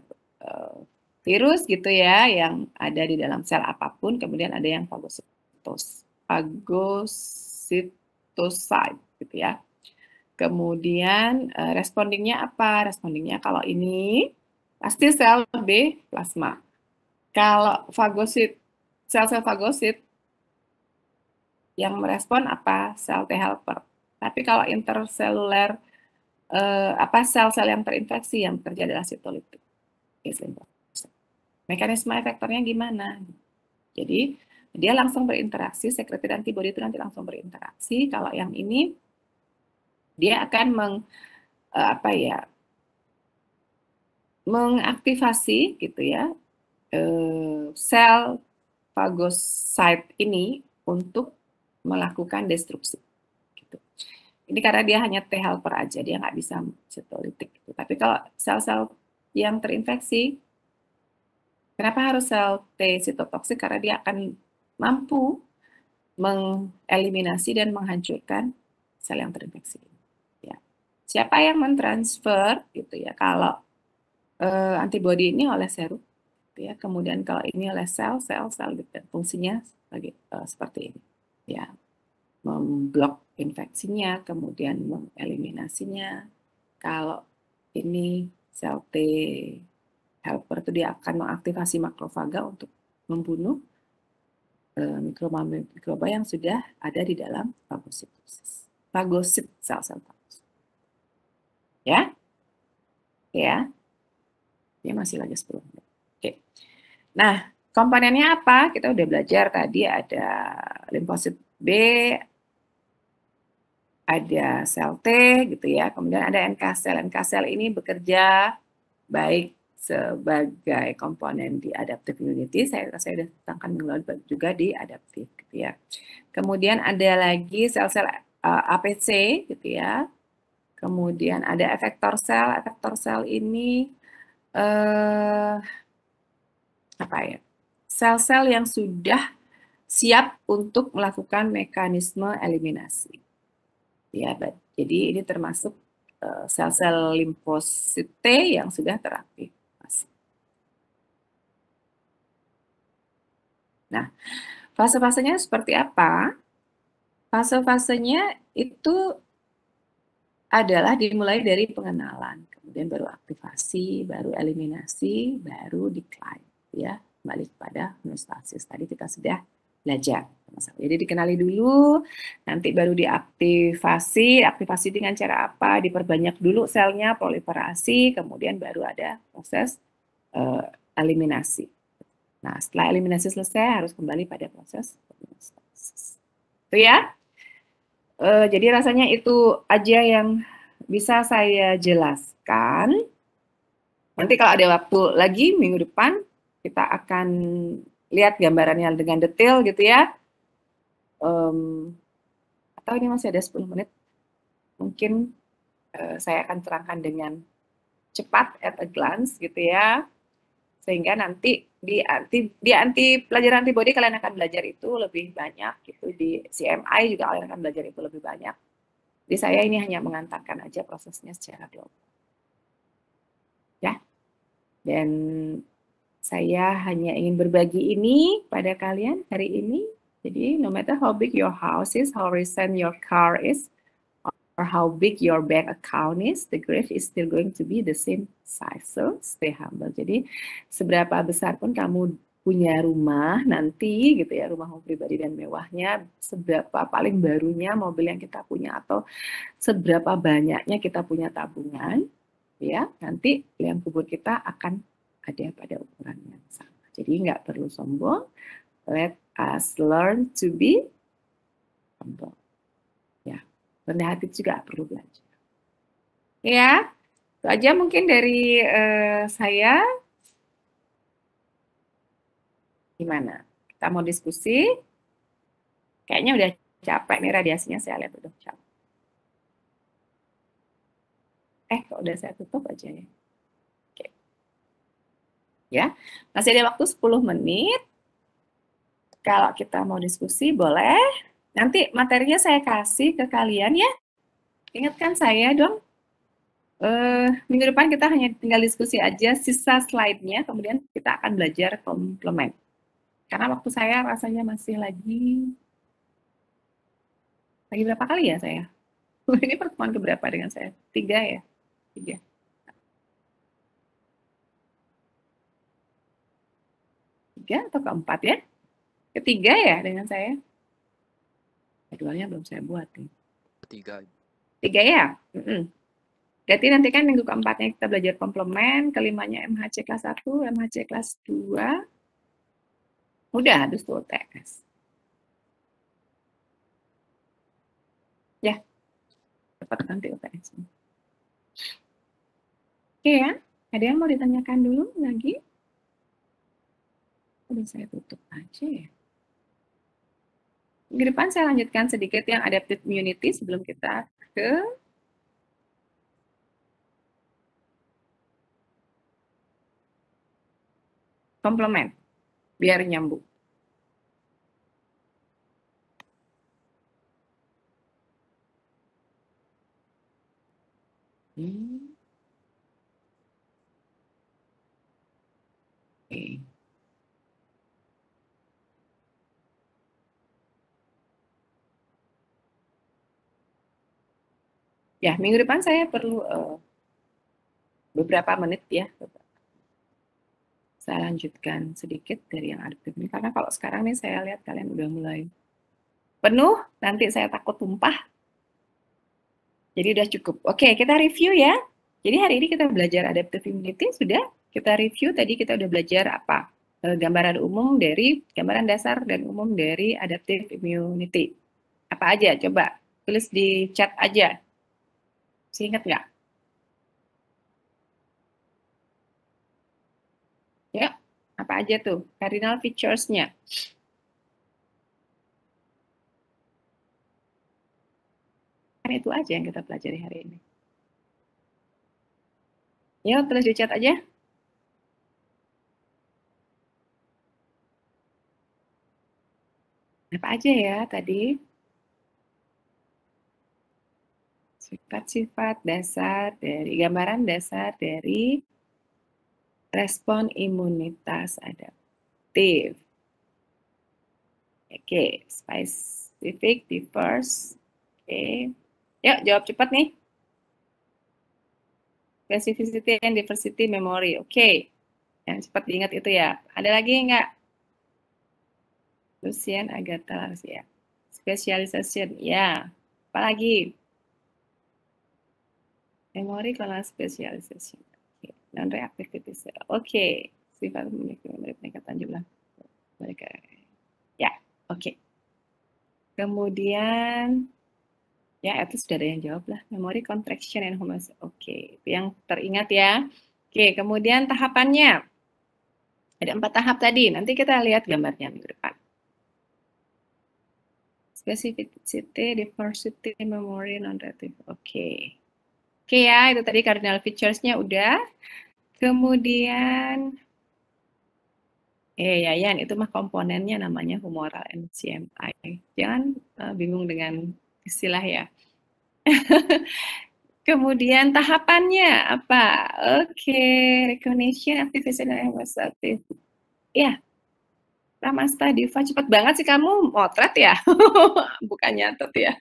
virus gitu ya, yang ada di dalam sel apapun, kemudian ada yang phagocytocyte gitu ya. Kemudian respondingnya apa? Respondingnya kalau ini pasti sel B plasma. Kalau fagosit, sel-sel fagosit yang merespon apa? Sel T helper. Tapi kalau interseluler sel-sel yang terinfeksi yang bekerja adalah sitolitik. Mekanisme efektornya gimana? Jadi dia langsung berinteraksi, sekretari antibodi itu nanti langsung berinteraksi. Kalau yang ini dia akan mengaktifasi gitu ya sel fagocyte ini untuk melakukan destruksi. Gitu. Ini karena dia hanya T helper aja, dia nggak bisa sitolitik. Gitu. Tapi kalau sel-sel yang terinfeksi, kenapa harus sel T sitotoksik? Karena dia akan mampu mengeliminasi dan menghancurkan sel yang terinfeksi. Ya. Siapa yang mentransfer gitu ya? Kalau antibodi ini oleh serum. Ya, kemudian kalau ini oleh sel gitu, fungsinya seperti ini ya, memblok infeksinya, kemudian mengeliminasinya. Kalau ini sel T helper itu dia akan mengaktifasi makrofaga untuk membunuh mikroba yang sudah ada di dalam fagositosis. Fagosit sel-sel fagosit. Ya? Ya. Dia masih lagi 10 menit. Oke. Nah, komponennya apa? Kita udah belajar tadi ada limfosit B, ada sel T gitu ya. Kemudian ada NK sel. NK sel ini bekerja baik sebagai komponen di adaptive immunity. Saya sudah tentangkan juga di adaptif gitu ya. Kemudian ada lagi sel-sel APC gitu ya. Kemudian ada efektor sel. Efektor sel ini apa ya? Sel-sel yang sudah siap untuk melakukan mekanisme eliminasi. Ya, jadi ini termasuk sel-sel limfosit T yang sudah teraktivasi. Nah, fase-fasenya seperti apa? Fase-fasenya itu adalah dimulai dari pengenalan, kemudian baru aktivasi, baru eliminasi, baru decline. Ya, kembali kepada homeostasis. Tadi kita sudah belajar. Jadi dikenali dulu, nanti baru diaktifasi. Aktivasi dengan cara apa? Diperbanyak dulu selnya, proliferasi, kemudian baru ada proses eliminasi. Nah, setelah eliminasi selesai, harus kembali pada proses homeostasis. Itu ya. Jadi rasanya itu aja yang bisa saya jelaskan. Nanti kalau ada waktu lagi minggu depan, kita akan lihat gambarannya dengan detail gitu ya. Atau ini masih ada 10 menit. Mungkin saya akan terangkan dengan cepat at a glance gitu ya. Sehingga nanti di pelajaran antibody kalian akan belajar itu lebih banyak gitu, di CMI juga kalian akan belajar itu lebih banyak. Jadi saya ini hanya mengantarkan aja prosesnya secara global. Ya. Dan saya hanya ingin berbagi ini pada kalian hari ini. Jadi no matter how big your house is, how recent your car is, or how big your bank account is, the grave is still going to be the same size. So stay humble. Jadi seberapa besar pun kamu punya rumah nanti gitu ya, rumah pribadi dan mewahnya, seberapa paling barunya mobil yang kita punya atau seberapa banyaknya kita punya tabungan, ya nanti liang kubur kita akan ada pada ukuran yang sama. Jadi nggak perlu sombong. Let us learn to be humble. Rendah hati juga perlu belajar. Ya, itu aja mungkin dari saya. Gimana? Kita mau diskusi? Kayaknya udah capek nih radiasinya, saya lihat udah capek. Kok udah saya tutup aja ya. Oke. Ya, masih ada waktu 10 menit. Kalau kita mau diskusi boleh. Nanti materinya saya kasih ke kalian ya. Ingatkan saya dong. Minggu depan kita hanya tinggal diskusi aja, sisa slide-nya, kemudian kita akan belajar komplement. Karena waktu saya rasanya masih lagi berapa kali ya saya? Ini pertemuan keberapa dengan saya? 3 ya? 3. Atau keempat ya? Ketiga ya dengan saya? Jadwalnya belum saya buat nih. 3. 3 ya? Berarti nanti kan minggu keempatnya kita belajar komplement, kelimanya MHC kelas 1, MHC kelas 2. Udah habis tuh UTS. Ya, cepat nanti UTS. Oke ya, ada yang mau ditanyakan dulu lagi? Udah saya tutup aja ya. Minggu depan saya lanjutkan sedikit yang adaptive immunity sebelum kita ke komplement, biar nyambung. Oke. Ya, minggu depan saya perlu beberapa menit ya. saya lanjutkan sedikit dari yang adaptif ini, karena kalau sekarang nih saya lihat kalian udah mulai penuh, nanti saya takut tumpah. Jadi udah cukup. Oke, kita review ya. Jadi hari ini kita belajar adaptive immunity, sudah kita review tadi kita udah belajar apa? Gambaran umum dari, gambaran dasar dan umum dari adaptive immunity. Apa aja? Coba tulis di chat aja. Masih ingat nggak? Ya, apa aja tuh cardinal features-nya? Kan itu aja yang kita pelajari hari ini. Ya, tulis di chat aja. Apa aja ya tadi? Sifat-sifat dasar dari, gambaran dasar dari respon imunitas adaptif. Oke, specific, diverse. Oke, yuk jawab cepat nih. Specificity and diversity memory. Oke, yang cepat diingat itu ya. Ada lagi nggak? Lucian Agatha ya. Specialization, ya. Apa lagi? Memory kalau specialization. Non-reactivity cell. Oke, sifat memiliki peningkatan jumlah mereka. Ya, oke. Kemudian, ya itu sudah ada yang jawab lah. Memory contraction and homeostasis. Oke, itu yang teringat ya. Oke, kemudian tahapannya. Ada 4 tahap tadi. Nanti kita lihat gambarnya minggu depan. Specificity, diversity, memory, non-reactive. Oke. Oke ya, itu tadi cardinal features-nya udah. Kemudian, Yayan, itu mah komponennya namanya humoral NCMI. Jangan bingung dengan istilah ya. Kemudian tahapannya apa? Oke, recognition, activation, and active. Ya, Ramasta Diva, cepet banget sih kamu motret ya? Bukan nyatet ya.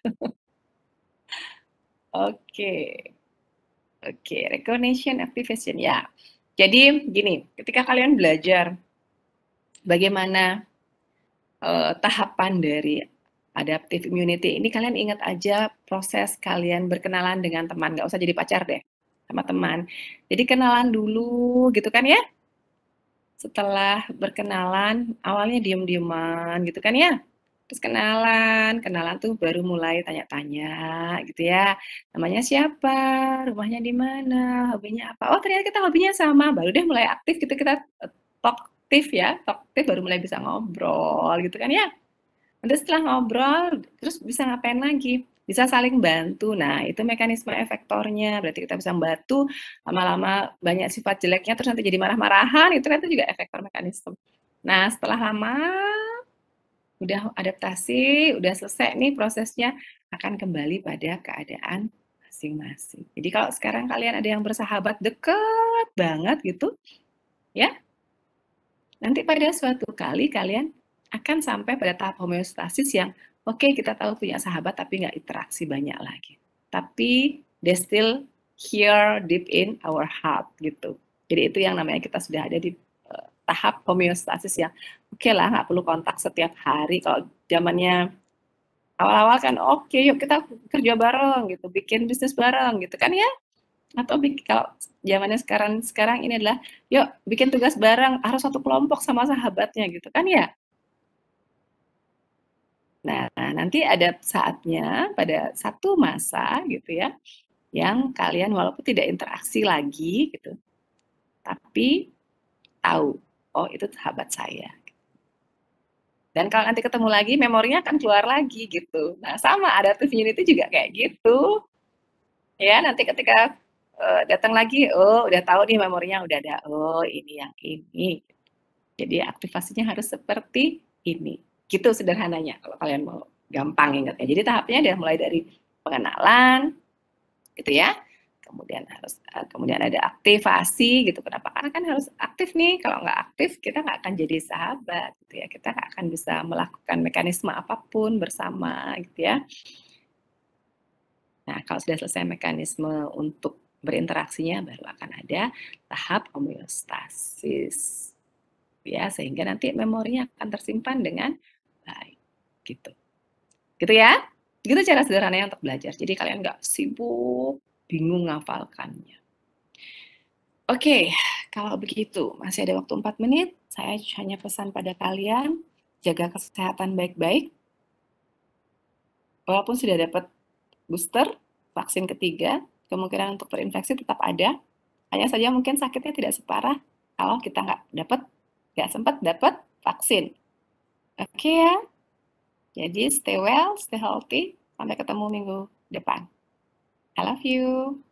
Oke. Oke, recognition, activation ya. Jadi gini, ketika kalian belajar bagaimana tahapan dari adaptive immunity ini, kalian ingat aja proses kalian berkenalan dengan teman, nggak usah jadi pacar deh sama teman. Jadi kenalan dulu gitu kan ya. Setelah berkenalan, awalnya diem-dieman gitu kan ya. Terus kenalan tuh baru mulai tanya-tanya gitu ya. Namanya siapa, rumahnya di mana, hobinya apa. Oh ternyata kita hobinya sama, baru deh mulai aktif gitu, kita talkative ya, talkative baru mulai bisa ngobrol gitu kan ya. Nanti setelah ngobrol, terus bisa ngapain lagi? Bisa saling bantu. Nah, itu mekanisme efektornya. Berarti kita bisa membantu, lama-lama banyak sifat jeleknya, terus nanti jadi marah-marahan, itu kan juga efektor mekanisme. Nah, setelah lama, udah adaptasi, udah selesai nih prosesnya, akan kembali pada keadaan masing-masing. Jadi kalau sekarang kalian ada yang bersahabat deket banget gitu, ya, nanti pada suatu kali kalian akan sampai pada tahap homeostasis yang oke, kita tahu punya sahabat tapi nggak interaksi banyak lagi. Tapi they still here deep in our heart gitu. Jadi itu yang namanya kita sudah ada di tahap homeostasis yang oke lah, nggak perlu kontak setiap hari. Kalau zamannya awal-awal kan oke, yuk kita kerja bareng gitu, bikin bisnis bareng gitu kan ya. Atau kalau zamannya sekarang ini adalah yuk bikin tugas bareng, harus satu kelompok sama sahabatnya gitu kan ya. Nah, nanti ada saatnya pada satu masa gitu ya, yang kalian walaupun tidak interaksi lagi gitu, tapi tahu, oh itu sahabat saya. Dan kalau nanti ketemu lagi, memorinya akan keluar lagi gitu. Nah, sama adaptive immunity juga kayak gitu. Ya, nanti ketika datang lagi, oh udah tahu nih memorinya udah ada, oh ini yang ini. Jadi aktivasinya harus seperti ini. Gitu sederhananya kalau kalian mau gampang ingatnya. Jadi tahapnya dia mulai dari pengenalan, gitu ya. Kemudian ada aktivasi gitu. Kenapa? Karena kan harus aktif nih. Kalau nggak aktif, kita nggak akan jadi sahabat, gitu ya. Kita nggak akan bisa melakukan mekanisme apapun bersama, gitu ya. Nah, kalau sudah selesai mekanisme untuk berinteraksinya, baru akan ada tahap homeostasis. ya, sehingga nanti memorinya akan tersimpan dengan baik, gitu. Gitu ya? Gitu cara sederhananya untuk belajar. Jadi kalian nggak sibuk, bingung ngafalkannya. Oke, kalau begitu, masih ada waktu 4 menit. Saya hanya pesan pada kalian, jaga kesehatan baik-baik. Walaupun sudah dapat booster, vaksin ketiga, kemungkinan untuk terinfeksi tetap ada. Hanya saja mungkin sakitnya tidak separah kalau kita nggak sempat dapat vaksin. Oke ya? Jadi stay well, stay healthy. Sampai ketemu minggu depan. I love you.